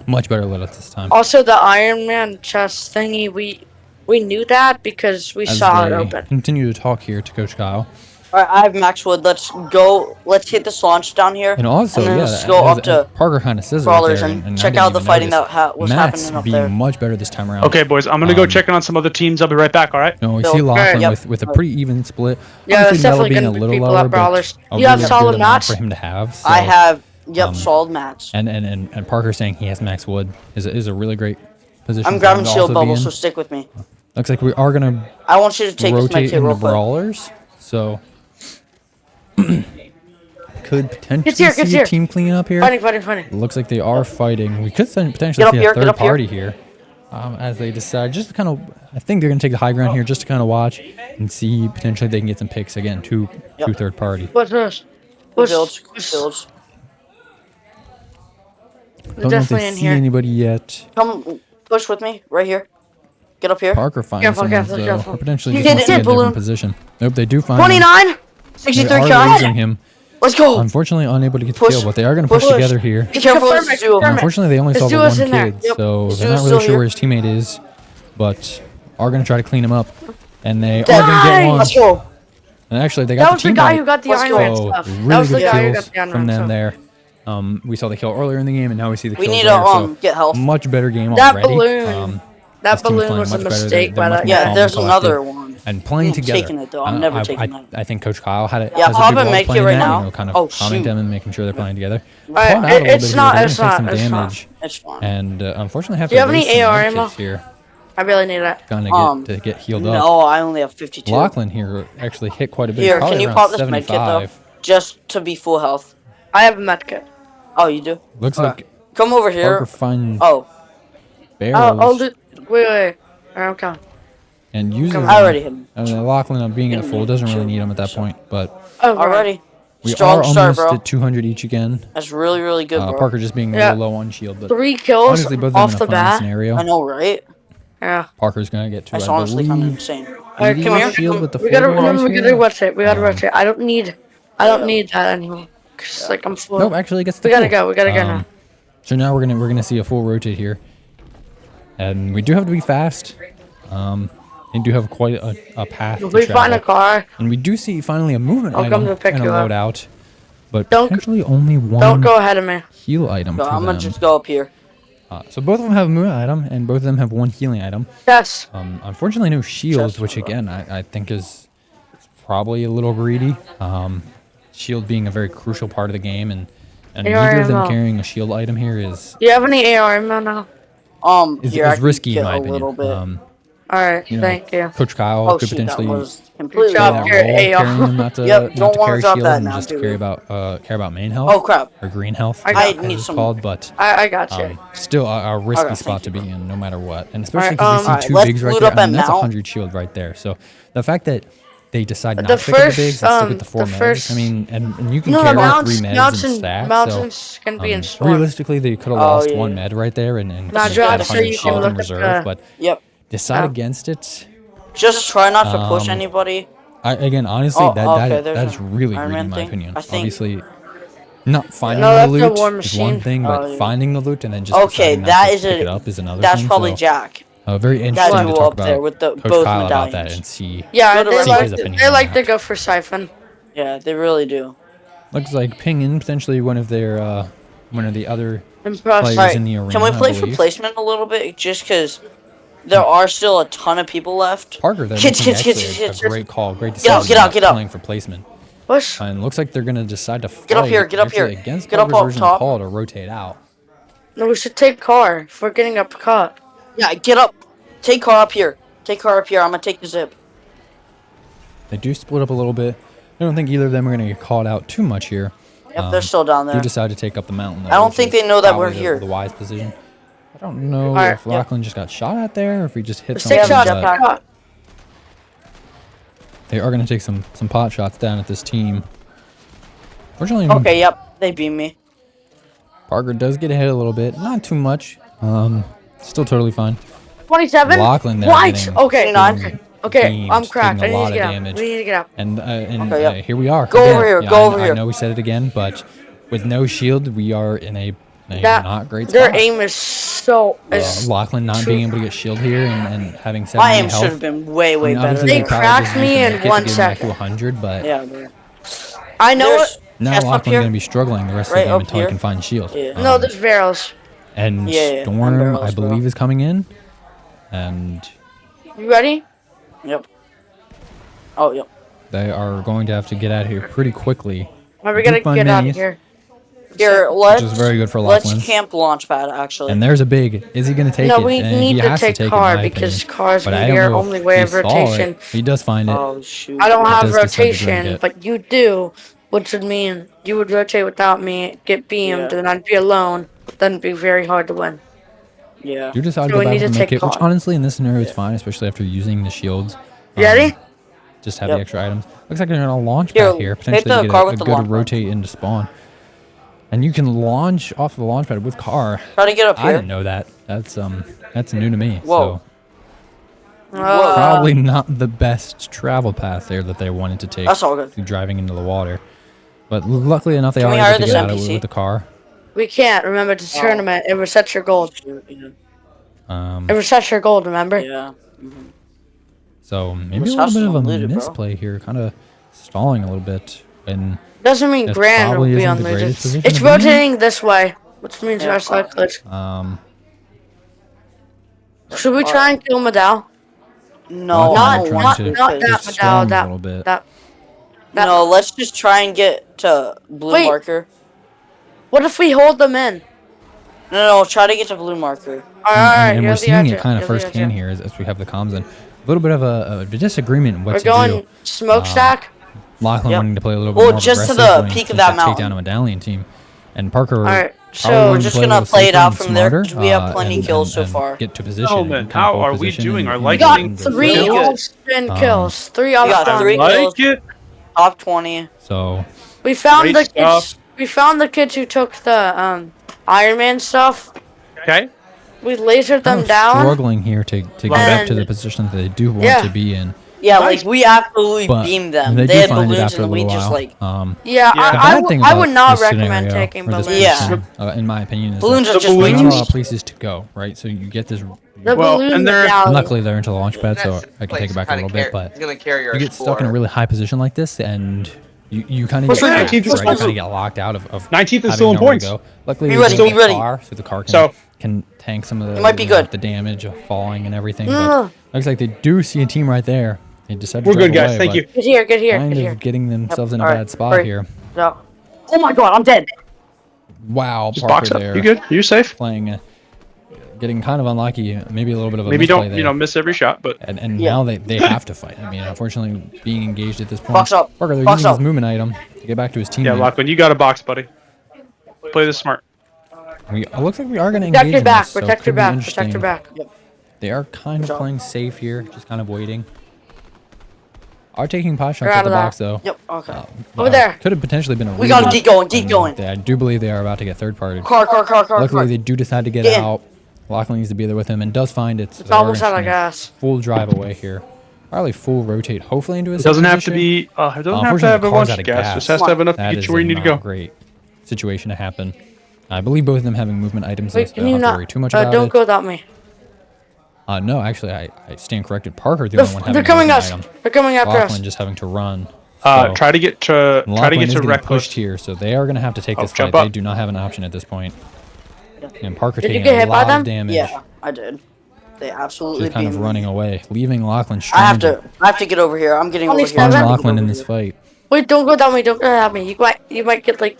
Much better loadouts this time. also the Iron Man chest thingy, we knew that because we As saw it they open. continue to talk here to Coach Kyle. Alright, I have max wood. Let's go. Let's hit this launch down here. And also, then yeah, let's go as up to Parker kind of says it Brawlers there, and I check didn't out the even fighting notice. that was Matt's happening up being there. much better this time around. Okay, boys, I'm gonna go check on some other teams. I'll be right back. All right. No, we Bill, see Lachlan yep. with a pretty even split. Yeah, Obviously, that's Mello definitely being gonna a be little people lower, at but Brawlers. a You have really solid good amount mats? for him to have. So, I have um, solid mats. and Parker saying he has max wood is a really great position. I'm for grabbing him to shield also be bubbles, in. so stick with me. Looks like we are gonna I want you to take this med rotate kit real into quick. brawlers. So could potentially It's here, it's see a here. team clean up here. Fighting. Looks like they are fighting. We could potentially Get up see here, a get third up here. party here, as they decide just to kind of. I think they're going to take the high ground here just to kind of watch and see potentially they can get some picks again. Two third party. What's this? Good builds. Good builds. Don't know if Definitely they in see here. anybody yet. Come push with me right here. Get up here. Parker finds Careful, someone careful, though, careful. or potentially He just did wants to it, get in a different balloon. position. Nope, they do find him. 29. They 63 are kills. losing him. Let's go. Unfortunately, unable to get the Push. kill, but they are going to push Push. together here. Be careful with Confirm it, Zoo. confirm it. Unfortunately, they only His saw the duo's one in there. kid, Yep. so His they're not duo's really still sure where here. his teammate is, but are going to try to clean him up. And they are Die! going to get one. Let's go. And actually, they That got was the the team guy fight. who got the Let's Iron go. Man So stuff. That really was the good guy who got kills the Iron from Man them stuff. there. We saw the kill earlier in the game, and now we see the We kills need to there, so get health. much better game That already. balloon. That this team's balloon playing was a much better. mistake, They're but much more Yeah, calm there's and collected. another one. And playing I'm together. taking it, though. I'm never taking that. I think Coach Kyle has a Yeah, big pop role and make it playing right that, now. you know, kind of Oh, calming shoot. them and making sure they're playing together. Alright, Falling out a little it's bit not- here. it's They're gonna not- take it's some not. damage. It's fine. And unfortunately, have Do you to have any waste some AR med ammo? kits here. I really need that. Gonna get to get healed up. No, I only have 52. Lachlan here actually hit quite a bit. Here, probably can you around pop this med kit though? 75. Just to be full health. I have a medkit. Oh, you do? Looks like Come over here. Parker finds Oh, barrels I'll do. Wait. I'm coming. and uses I already hit him. And Lachlan being at full doesn't really need them at that point, but Oh, Already. we Strong are start, almost bro. at 200 each again. That's really, really good, bro. Parker just being a Yeah. little low on shield, but 3 kills honestly, both of them off in a the fine bat. scenario. I know, right? Yeah. Parker's gonna get to, That's I honestly kind of believe, insane. Alright, 80 come here. shield with the We gotta full remember. We barrels gotta here. rotate. We gotta rotate. I don't need that anymore. 'cause, like I'm full. Nope, actually gets the We gotta kill. go. We gotta go now. So now we're gonna see a full rotate here, and we do have to be fast. And do have quite a path If to we find a travel. car, And we do see finally a movement I'll item come to pick and a you up. loadout, but Don't- potentially only one don't go ahead of me. heal item So for I'm them. gonna just go up here. So both of them have a movement item, and both of them have one healing item. Yes. Unfortunately, no shields, Just which hold again I think is probably a little greedy. Shield being a very crucial part of the game, and neither of them AR. carrying a shield item here is Do you have any AR ammo now? Here, I can risky get in my a little opinion. bit. All right. You know, Thank you. Coach Kyle Oh could shoot, that potentially was play completely job, that wrong. Garrett. role of AR. carrying them not to, Yep, not don't to wanna carry drop shield that and now, just do care we? about main health. Oh crap. Or green health. I as need it's some- called, but I got you. still a risky Okay, spot to thank be in no matter what, and especially Alright, because we alright, see two let's bigs right loot there. up I mean, at that's a Mount. 100 shield right there. So the fact that they decide not The to pick up the first, bigs and stick with the 4 the meds. first- I mean, and you can no, carry mounts, 3 meds mounts and and stack. mountains can be in So storm. realistically, they could have Oh, lost yeah, one yeah. med right there and Now, had Josh, 100 so you can shield in look at reserve, the- but Yep. decide Oh. against it. Just try not to push Um, anybody. Oh, Honestly, okay, there's that's an really Iron greedy Man in my thing. opinion. I think- Obviously, not finding No, the that's a loot war is one machine. thing, but Oh, yeah. finding the loot and then just Okay, deciding not that to is pick it a up is another that's thing. probably So, Jack. very interesting to duo talk up there about with the Coach both Kyle about that medallions. and see. Yeah, Go to they Red like his opinion they on like to that. go for siphon. Yeah, they really do. Looks like pinging potentially one of their one of the other Impressed. players Alright, in the arena. can we play I for believe. placement a little bit? Just because there are still a ton of people left. Parker, they're Kids, making kids, kids, actually kids, a kids. great call. Great Get out, decision get out, about get out. playing for placement. Push. And looks like they're gonna decide to fight. Get up here, get up actually here. Against Get up Parker's up version top. of call to rotate out. No, we should take car if we're getting up caught. Yeah, get up. Take car up here. Take car up here. I'm gonna take the zip. They do split up a little bit. I don't think either of them are gonna get caught out too much here. Yep, they're still down Do there. decide to take up the mountain. Though, I don't which think is they know that we're probably here. The wise position. I don't know Alright, if Lachlan just got shot at there, or if he just hit Let's something. take shots. jetpack. but Caught. they are gonna take some pot shots down at this team. Fortunately, Okay, yep, they beat me. Parker does get hit a little bit, not too much. Still totally fine. 27. Lachlan there What? getting- Okay. 29. Okay. Beamed, I'm cracked. I taking a need lot to get of up. damage. We need to get up. And Okay, yep. here we are. Go again. over here, Yeah, go over I here. know we said it again, but with no shield, we are in a That not great their spot. aim is so. Lachlan not being able to get shield here and having 70 My aim health. should have been way, way I mean, better. obviously They probably cracked just me used to in make it to 1 get him back to second. 100, but Yeah, bro. I know There's it. now chest up Lachlan's here. going to be struggling the rest of Right the game up until he here. can find shield. Yeah. No, there's barrels. And Yeah, yeah, Storm, barrels, I bro. believe, is coming in. And You ready? Yep. Oh, yep. they are going to have to get out of here pretty quickly. Are we gonna Group on get out of minis. here? Here, let's. is very good for Let's Lachlan. camp Launchpad, actually. And there's a big. Is he going to take No, it? we And need he to has take it, in car my because opinion. car's But gonna I be don't our know if only way he of saw it. rotation. He does find it. Oh, shoot. I don't He have does decide to drink rotation, it. but you do, which would mean you would rotate without me, get beamed, Yeah. and I'd be alone. Then it'd be very hard to win. Yeah. You decide to So go we back need with to the take medkit, which car. honestly in this scenario is fine, especially after using the shields. You ready? Just have Yep. the extra items. Looks like they're gonna launch Here, back here, hit potentially the to get car a with the good launch pad. rotate into spawn. And you can launch off the launch pad with car. Try to get up I here. didn't know that. That's new to me. Whoa. So Whoa. probably not the best travel path there that they wanted to take. That's all good. through driving into the water. But luckily enough, they Can are we able hire to this get out of it NPC? with the car. We can't. Remember, it's a tournament. It resets your gold. Um, It resets your gold, remember? Yeah. so maybe This a little house bit is of a unlooted, bro. misplay here, kind of stalling a little bit. And Doesn't mean This Grand will probably be isn't the unlooted. greatest position It's to be in. rotating this way, which means Yeah. our cyclists. Should Should we try and kill Medal? No, Well, I I'm don't trying want to to. not that just Medal, storm a that, little bit. that. No, let's just try and get to blue Wait. marker. What if we hold them in? No, try to get to blue marker. Alright, and you're we're the seeing it agent, kind of you're the firsthand agent. here as we have the comms in. A little bit of a disagreement in what We're to going do. smokestack. Lachlan Yep. wanting to play a little bit Well, more just to aggressive, the wanting peak to of that take mountain. down a medallion team. And Parker Alright, probably so wanting We're to just play a gonna little play it safer out and from there, smarter, 'cause we have plenty kills so far. Get to position. Gentlemen, and how pole are we position doing? in- Our in we light the got things games. are three really all spin Um, kills. 3 off got done. three kills. like it. Top 20. So We found Great the kids. stuff. We found the kids who took the Iron Man stuff. Okay. We lasered them kind of down. struggling here to get it. up to the position that they do want Yeah. to be in. Yeah, Nice. like we absolutely But beamed them. they They do had find it balloons after a and we little just while. like Yeah, Yeah. The I bad thing would about not this recommend scenario, taking or this balloons. Yeah. preseason, in my opinion, is balloons that are just balloons- there's not a wings. lot of places to go, right? So you get this. The Well, balloon and they're- And modality. luckily, they're into launch pad, so That's I can place take it back a kinda little bit. car- But he's gonna carry our you get stuck in a spore. really high position like this, and you kind of What's get the trapped, 19th right? You is kind of get locked out of 19th is having still in nowhere points. to go. Luckily, Be there's ready, a be ready. car, so the car So- can tank some of the, It might be good. the damage of falling and everything. No. But looks like they do see a team right there. They decided to We're drive good, guys. away, Thank but you. Get here, get here, Kind get of here. getting themselves in a Alright, bad spot hurry. here. No. Oh my god, I'm dead. Wow, Just box Parker up. there You good? You safe? playing, getting kind of unlucky. Maybe a little bit of a Maybe misplay don't there. miss every shot, but And Yeah. now they have to fight. I mean, unfortunately, being engaged at this point. Box up. Parker, they're Box using up. his movement item to get back to his teammate. yeah, Lachlan, you got a box, buddy. Play this smart. It looks like we are going to engage Protect your in back, this, so it protect could your be back, interesting. protect your back. They are kind of job. playing safe here, just kind of waiting. Are taking pot shots We're at out the of that. box though. Yep. Okay. Over there. Could have potentially been a. We gotta reroll, keep going, keep and going. I do believe they are about to get third party. Car. Luckily, car. they do decide to get Get in. out. Lachlan needs to be there with him and does find it. So It's they are almost gonna out of try and gas. Full drive away here. Probably full rotate, hopefully into his. It doesn't have to position. be. It doesn't have to Unfortunately, have the a car's bunch out of of gas. gas. Just has to have enough to That get is you where you a need to go. not great situation to happen. I believe both of them having movement items. Wait, so can I you don't have to not? worry too much about Don't it. go without me. No, actually, I stand corrected. Parker, the only one having They're a coming movement us. item. They're coming after Lachlan us. just having to run. So Try to get to Lachlan is getting wreck pushed here, so they are going to have to take this jump fight. They up. do not have an option at this point. And Parker Did you taking get a hit by lot them? of damage. Yeah, I did. They absolutely Just kind of beamed me. running away, leaving Lachlan I have stranded. to get over here. I'm getting over here. Seven? I'm Find getting Lachlan over in this here. fight. Wait, don't go without me. Don't go without me. You might get like.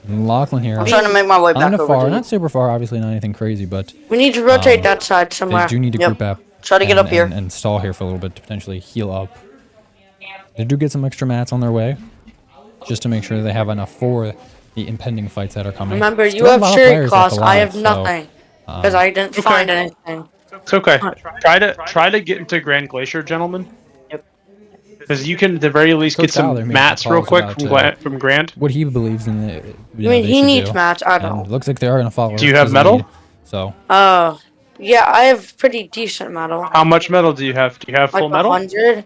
And Lachlan here. I'm trying to make my way back Kind of over far, to not you. super far, obviously not anything crazy, but We need to rotate Um, that side somewhere. they do need to Yep. group up. Try to get and- up here. and stall here for a little bit to potentially heal up. They do get some extra mats on their way, just to make sure they have enough for the impending fights that are coming. Remember, you Still a have lot of cherry players left claws. I alive, have so, nothing because I didn't find anything. It's okay. Try to get into Grand Glacier, gentlemen. Yep. Because you can at the very least Coach get some Tyler made mats some real calls quick about, from Grand. What he believes in the. I mean, he needs mats. I And don't. looks like they are going to follow. Do you have his metal? lead, So Oh, yeah, I have pretty decent metal. How much metal do you have? Do you have Like full metal? 100.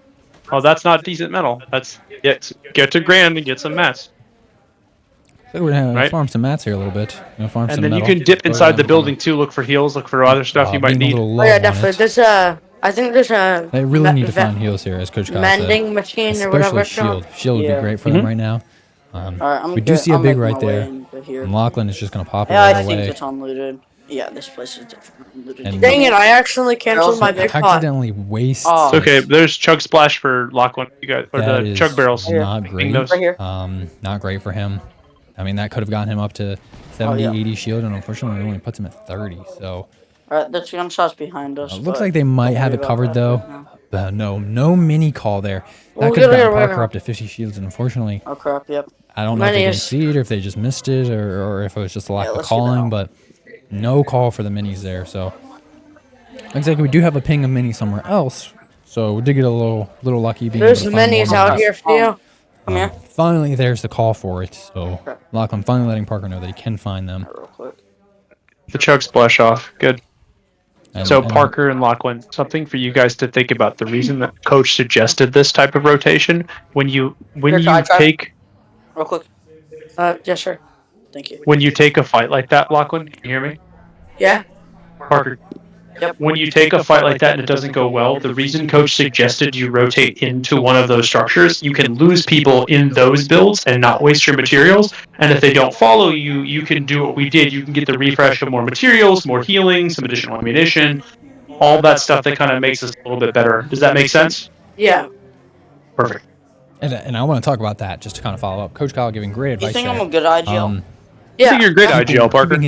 Oh, that's not decent metal. That's get to Grand and get some mats. so we're going to Right. farm some mats here a little bit. Farm And some then you metal. can dip Go inside the down, building too. Look for heals. Look for other stuff you might being a need. little Oh low yeah, on definitely. it. There's I think there's a. They really need to ve- find heals here, as Coach Kyle mending said. machine or whatever Especially it's called. shield. Shield would Yeah. be great for Mm-hmm. them right now. Alright, I'm We do good. see a I'm big making right my way there. into here. And Lachlan is just going to pop it Yeah, I right think away. it's unlooted. Yeah, this place is definitely unlooted. And- Dang it! I accidentally canceled my big pot. Accidentally waste. Oh. It's okay. There's chug splash for Lachlan. You got or That the is chug barrels. not Being great. those. Right here. Not great for him. I mean, that could have gotten him up to 70, yeah. 80 shield, and unfortunately, it only puts him at 30. So Alright, there's gunshots behind us. looks but like they might don't have worry it about covered that though. right now. But no mini call there. That Well, could have get gotten rid of Parker it. up to 50 shields, and unfortunately, Oh crap, yep. I don't know if they didn't Minis. see it or if they just missed it or if it was just a lack Yeah, of let's get calling, out. but no call for the minis there. So looks like we do have a ping of mini somewhere else. So we did get a little lucky being There's able to find minis more out mats. here for you. Come here. Finally, there's the call for it. So Okay. Lachlan finally letting Parker know that he can find them. Real quick. The chug splash off. Good. And- So and- Parker and Lachlan, something for you guys to think about. The reason that coach suggested this type of rotation, when you Here, can I try? take Real quick. Yes, sir. Thank you. when you take a fight like that, Lachlan, can you hear me? Yeah. Parker. Yep. When you take a fight like that and it doesn't go well, the reason coach suggested you rotate into one of those structures, you can lose people in those builds and not waste your materials. And if they don't follow you, you can do what we did. You can get the refresh of more materials, more healing, some additional ammunition, all that stuff that kind of makes us a little bit better. Does that make sense? Yeah. Perfect. And I want to talk about that just to kind of follow up. Coach Kyle giving great You advice think there. I'm a good IGL? I think Yeah. you're a great IGL, Parker.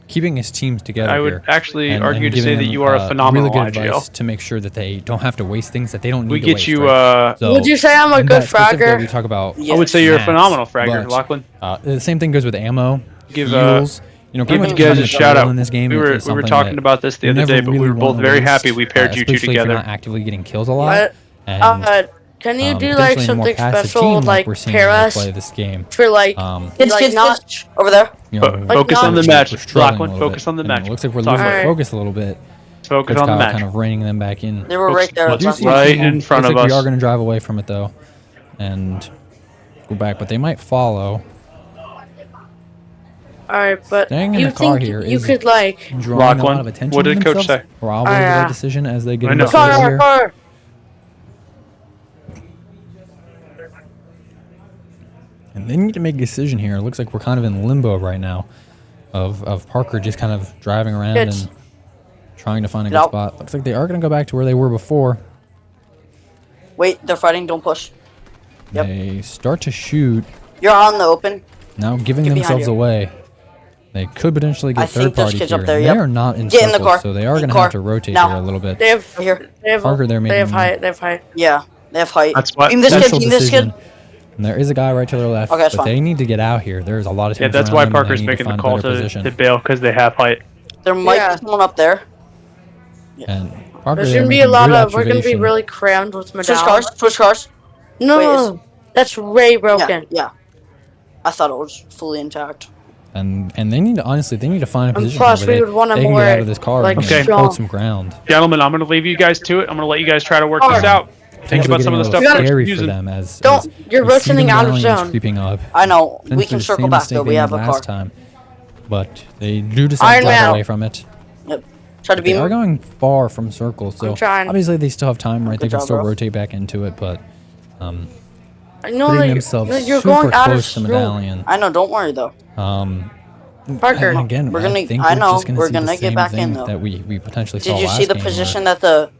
Keeping his teams together. I would here actually and argue to giving say that them, you are a phenomenal really good IGL. advice to make sure that they don't have to waste things that they don't need We to get waste, you, right? So, Would you say I'm a in good that specifically, fragger? We talk about Yeah. I would say you're a mats, phenomenal fragger, but, Lachlan. the same thing goes with ammo, Give, fuels. You know, pretty Give much you guys having a shout fuel out. in this game. We were is we were something talking that about this the you other never day, but we really were both wanna very waste, happy we paired you two especially if you're together. not actively getting kills a lot. What? And, Can you do potentially like in a more something passive special, team like we're seeing pair when they us play this game. for like, Kids, like kids, not kids. Over there. You know, Like Focus on the not- match, we're struggling Lachlan. a little Focus bit, on the and match. It looks like we're Talk losing about it. Alright. focus a little bit. focus Coach on the Kyle match. kind of reining them back in. They were right there. Let's Do last see time. a right team. in front Looks of like we us. are going to drive away from it though, and go back, but they might follow. Alright, but Staying in you the car think here you is could like drawing a lot Lachlan, of attention what to did coach themselves. say? Probably Oh, the yeah. right decision as they get I into know. third here. car. And they need to make a decision here. It looks like we're kind of in limbo right now of Parker just kind of driving around It's- and trying to find a good Nope. spot. Looks like they are going to go back to where they were before. Wait, they're fighting. Don't push. Yep. They start to shoot, You're out in the open. now giving Get behind themselves you. away. They could potentially I get think third there's party kids here. up there, And yep. They are not in Get in the circles, car. so they are In going to car. have to rotate Now. here a little bit. They have Right here. they have Parker there they have making- height. They have height. Yeah, they have height. That's what- Beam this kid. Crucial Beam this decision. kid. And there is a guy right to their left, Okay, that's but fine. they need to get out here. There's a lot of Yeah, teams that's around why them, and they Parker's need making to the find call better to position. bail because they have height. There might Yeah. be someone up there. And Parker There's there gonna be making a lot good of. We're gonna be observation. really crammed with Switch medallions. cars. Switch cars. No, Wait, no, is- no. That's way broken. Yeah. I thought it was fully intact. And they need to honestly they need to find a And position plus, where we they, would want a they can more, get out of this car like, and Okay. strong. hold some ground. Gentlemen, I'm going to leave you guys to it. I'm going to let you guys try to work this out. Think Potentially about some of the getting a stuff little we're scary for using. them as Don't- you're we see the rotating out of medallions zone. creeping up. I know. We Essentially can the circle same back mistake though. they We made have a last car. time, but they do decide Iron to drive Man. away from it. Yep. Try to They beam. are going far from circles, so I'm trying. obviously they still have time, right? Good They can job, still bro. rotate back into it, but I know putting that themselves you're super going out of close to zone. medallion. I know. Don't worry though. Parker. And again, We're I gonna- think I we're know, just gonna we're see the gonna get same back in, thing though. that we potentially saw Did you last see the game, position where that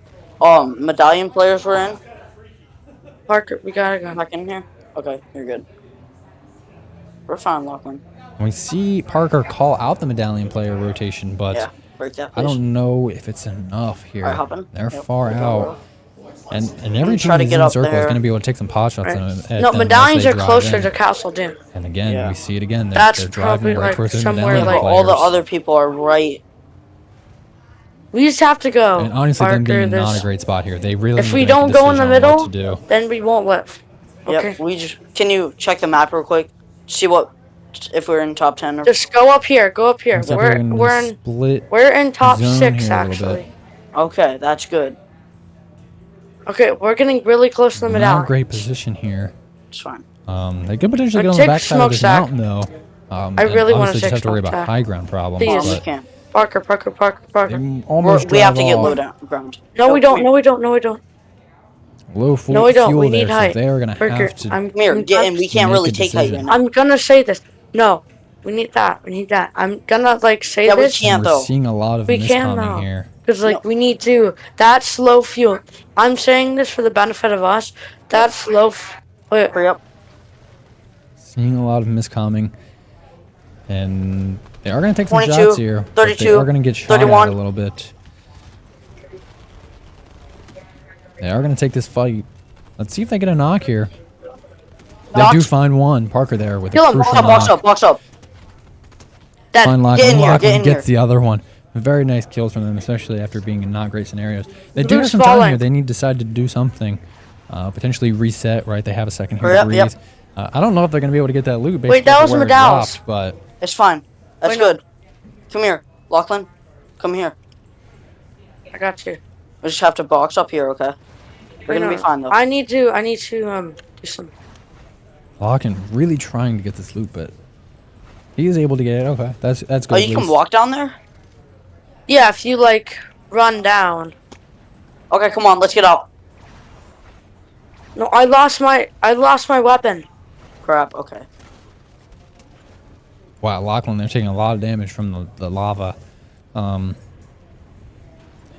the medallion players were in? Parker, we gotta go. Back in here. Okay, you're good. We're fine, Lachlan. we see Parker call out the medallion player rotation, but Yeah, break that. I Please. don't know if it's enough here. Alright, hop in. They're Yep, far good job, out. bro. And every Try team to that's get in up circle is there. going to be able to take some pot shots Right. at No, them medallions as they are drive closer in. to Castle Doom. And again, Yeah. we see it again. That's They're probably, driving right like, towards the somewhere, medallion like- But all the players. other people are right. We just have to go. And honestly, them Parker, being not a there's- great spot here. They really If need we to make a don't go in the decision on middle, what to do. then we won't live. Okay. Yep. We just can you check the map real quick? See what if we're in top 10 or Just go up here. Go up here. Looks like We're gonna we're in split. we're in top zone 6 here a little actually. bit. Okay, that's good. Okay, we're getting really close to the Not a medallion. great position here. It's fine. They could potentially go on the Take backside of this smokestack. mountain though. I really wanna honestly just take have to worry about smokestack. high ground problems. Please. We But can. Parker. they almost We have to drive get off. low down ground. No, we don't. No, we don't. No, we don't. Low fuel, No, we don't. fuel We there, need so height. they are gonna Parker, have to. I'm Come here, I'm, get in. We can't make really a take height decision. right now. I'm gonna say this. No, we need that. We need that. I'm gonna like say Yeah, we this can't. We're though. seeing a lot of We miss can, coming though. here. because like No. we need to. That's low fuel. I'm saying this for the benefit of us. That's low. Wait, Hurry up. Seeing a lot of miscoming. And they are going to take some 22, shots here. But they 32, are going to get shot 31. at a little bit. They are going to take this fight. Let's see if they get a knock here. They do Knocked. find one. Parker there with Kill a him, crucial Box knock. up, box up. that Fine lock. Get in here, Lachlan get in gets here. the other one. Very nice kills from them, especially after being in not great scenarios. They do have Who's some time falling? here. They need to decide to do something. Potentially reset, right? They have a second here Hurry to up, breathe. yep. I don't know if they're going to be able to get that loot. based Wait, that off was where it Medal's. dropped, but It's fine. That's Wait, no. good. Come here, Lachlan. Come here. I got you. We just have to box up here, okay? We're Wait, gonna no, be fine though. I need to do some. Larkin really trying to get this loot, but he is able to get it. Okay, that's good. Oh, at you can least. walk down there? Yeah, if you like run down. Okay, come on, let's get out. No, I lost my weapon. Crap, okay. Wow, Lachlan, they're taking a lot of damage from the lava.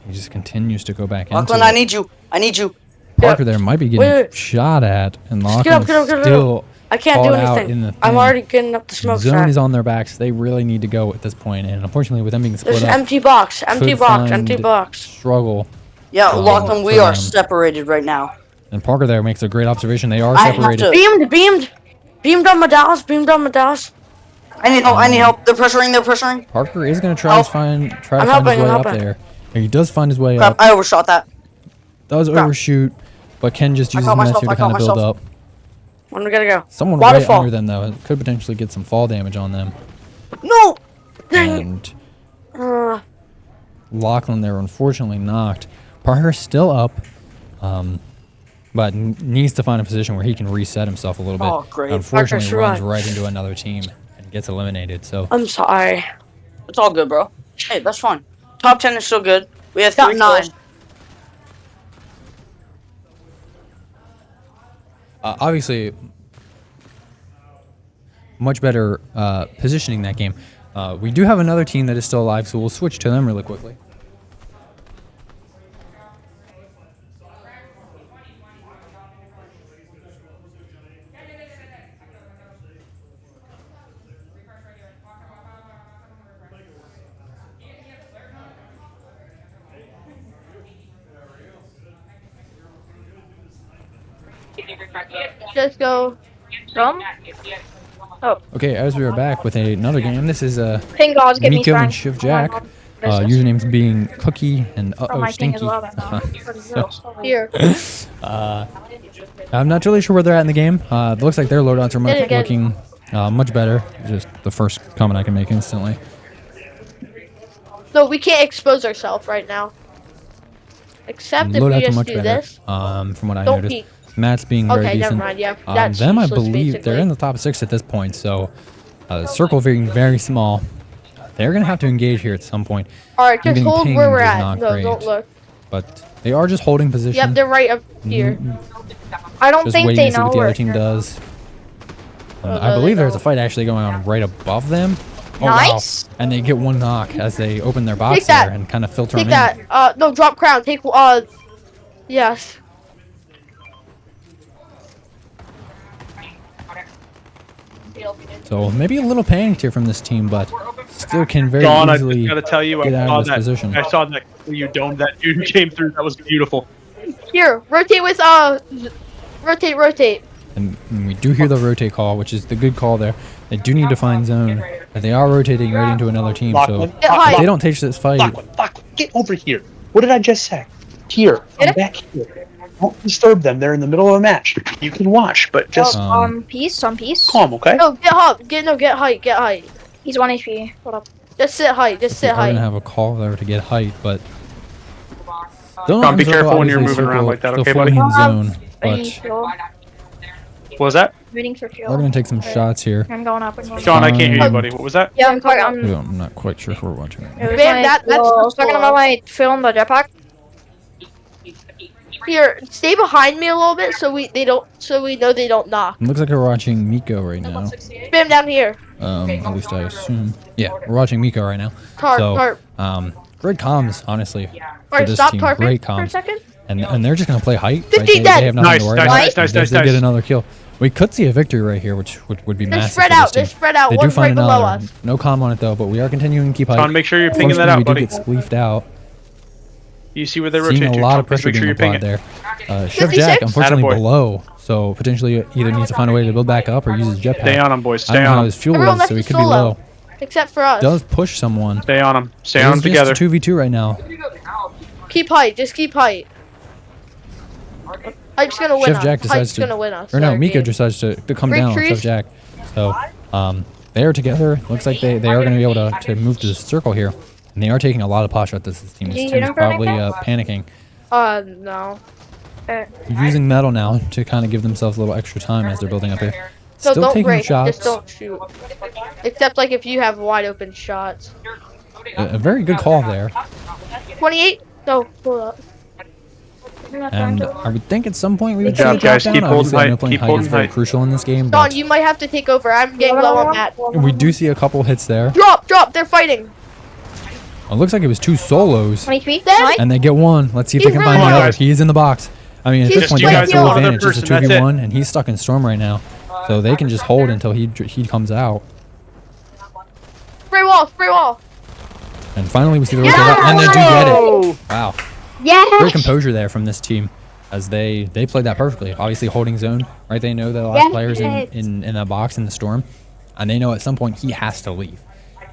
He just continues to go back Lachlan, into I it. need you. I need you. Parker there might be getting Wait. shot at, and Just Lachlan get up, is get up. still I can't do caught out anything. in the I'm thing. already getting up the The smoke zone stack. is on their backs. They really need to go at this point, and unfortunately, with them being split There's an up, empty box. Empty could box. Empty find box. struggle. Yeah, Oh, Lachlan, we for are them. separated right now. And Parker there makes a great observation. They are I have separated. to- Beamed on my Dallas. Beamed on my Dallas. I need help, I need help. They're pressuring. Parker is going to try Help. to find I'm his way helping, I'm up helping. there. And he does find his way Crap, up. I overshot that. Does crap. overshoot, but Ken just I uses caught the mess myself, here I to kind caught of build myself. up. When we gotta go. Someone Waterfall. right under them though could potentially get some fall damage on them. No! And Uh, Lachlan there unfortunately knocked. Parker's still up, but needs to find a position where he can reset himself a little bit. Oh, great. Unfortunately, Parker's runs run. right into another team and gets eliminated. So I'm sorry. It's all good, bro. Hey, that's fine. Top 10 is still good. We have Got 3 9. kills. obviously, much better positioning that game. We do have another team that is still alive, so we'll switch to them really quickly. Just go from. Oh, Okay, as we are back with another game, this is ping gods give me Miko and strength. Shiv Oh my Jack. God. Business. Usernames being Cookie and Oh, my king as Stinky. well. Then. Here. I'm not really sure where they're at in the game. It looks like their loadouts are Get it again. looking much better. Just the first comment I can make instantly. No, we can't expose ourselves right now. Except if we Loadouts are just much do better. this. From what I Don't noticed. peek. Matt's being very Okay, never decent. mind. Yeah, that's Them, I useless, believe, they're basically. in the top 6 at this point, so circle being very small. They're going to have to engage here at some point. All right, I'm just getting hold pinged where we're is at. not No, great, don't look. But they are just holding position. Yep, they're right up here. I don't Just think waiting they to see know what the we're other team here. does. Oh, I no, believe they there's a don't. fight actually going on right above them. Oh, Nice. Wow. And they get one knock as they open their box Take that. there and kind of filter Take them in. that. No, drop crown. Take yes. So maybe a little panicked here from this team, but still can very Dawn, I easily just gotta tell you, get I out saw of this that. position. I saw that you domed that dude who came through. That was beautiful. Here, rotate with rotate. And we do hear the rotate call, which is the good call there. They do need to find zone, but they are rotating right into another team. So Lachlan, Yeah, hi. if they don't take this fight, Lachlan, get over here. What did I just say? Here, Get come back here. Don't disturb them. They're in the middle of a match. You can watch, but just Peace, peace. calm, okay? No, get up. Get height. He's 1 HP. Hold up. Just sit height. Just they sit are going height. to have a call there to get height, but still Tom, be Circle, careful when you're obviously, moving around Circle like that, still okay, fully buddy? in zone, Waiting but fuel. What was that? Waiting for fuel. we're going to take some shots here. I'm going up. I'm going John, I can't hear you, Um, buddy. What was that? Yeah, I'm I'm not quite sure who we're watching right now. Man, that's I was talking cool. about my film, the jetpack. Here, stay behind me a little bit so we know they don't knock. It looks like we're watching Miko right now. Spam down here. At least I assume. Yeah, we're watching Miko right now. Tarp, So, tarp. great comms, honestly, for Alright, this stop team. tarping Great for a comms. second. And they're just going to play height. 50 They dead. have nothing Nice, to worry nice, about. nice, nice, They nice, get nice. another kill. We could see a victory right here, which would be They're massive spread for out. this team. They do One's find right below us. No comm on it, though, but we are continuing to keep height. John, make sure you're pinging that Unfortunately, out, we do buddy. get spleefed out. You see where they rotate Seeing a to. lot Tom, of pressure make sure being you're applied pinging. there. Shiv Jack, 56? unfortunately, Attaboy. below. So potentially either needs to find a way to build back up or use his jetpack. Stay on him, boys. I Stay don't know on how him. his fuel Everyone is, left so he is could be solo. low. Except for us. Does push someone. Stay on him. Stay on him It's together. just a 2v2 right now. Keep height. Just keep height. Hype's gonna win Shiv us. Jack decides Hype's to, gonna win us. or no, Our Miko game. decides to come Break down on trees. Shiv Jack. So they are together. Looks like they are going to be able to move to the circle here, and they are taking a lot of pot shots. This team. Did This you team hit is him for probably anything? panicking. No. Using metal now to kind of give themselves a little extra time as they're building up here. So Still don't taking break. shots. Just don't shoot. Except like if you have wide open shots. A very good call there. 28. No, hold up. And I would think at some point we would Good see a job, drop guys. down. Keep holding Obviously, I know height. playing Keep height is holding very height. crucial in this game, Don, but you might have to take over. I'm getting low on that. we do see a couple hits there. Drop. They're fighting. It looks like it was 2 solos, 20 feet. Dead? Nice. and they get one. Let's see if they He's can find really the good. other. He is in the box. I mean, at He's this point, just they have playing full the other advantage. It's a person, that's it. 2v1, and he's stuck in storm right now, so they can just hold until he comes out. Spray wall. And finally, we see the Yeah! rotate, and they do get it. Oh, Wow, Yeah. great composure there from this team, as they played that perfectly. Obviously, holding zone, right? They know the last Yeah, player's yes. in that box in the storm, and they know at some point he has to leave.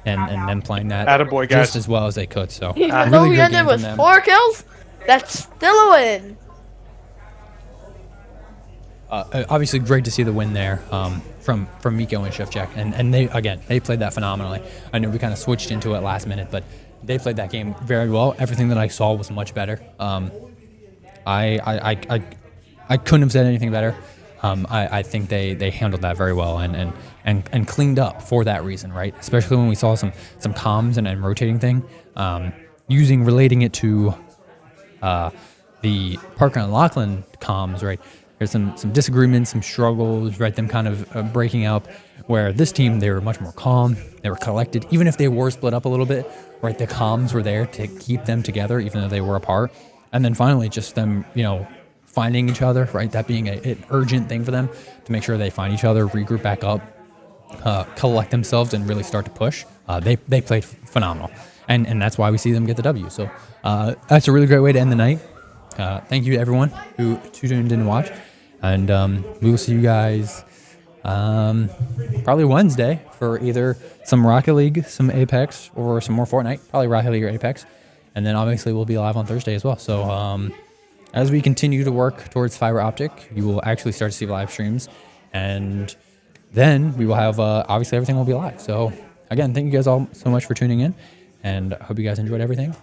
And them playing that Attaboy, guys. just as well as they could. So Even really though we good ended game with from them. 4 kills, that's still a win. Obviously, great to see the win there from Miko and Shiv Jack, and they played that phenomenally. I know we kind of switched into it last minute, but they played that game very well. Everything that I saw was much better. I couldn't have said anything better. I think they handled that very well and cleaned up for that reason, right? Especially when we saw some comms and rotating thing, relating it to the Parker and Lachlan comms, right? There's some disagreements, some struggles, right? Them kind of breaking up. Where this team, they were much more calm. They were collected, even if they were split up a little bit, right? The comms were there to keep them together, even though they were apart. And then finally, just them, finding each other, right? That being an urgent thing for them to make sure they find each other, regroup back up, collect themselves, and really start to push. They played phenomenal, and that's why we see them get the W. So that's a really great way to end the night. Thank you to everyone who tuned in to watch, and we will see you guys probably Wednesday for either some Rocket League, some Apex, or some more Fortnite. Probably Rocket League or Apex, and then obviously we'll be live on Thursday as well. So as we continue to work towards fiber optic, you will actually start to see live streams, and then we will have obviously everything will be live. So again, thank you guys all so much for tuning in, and I hope you guys enjoyed everything.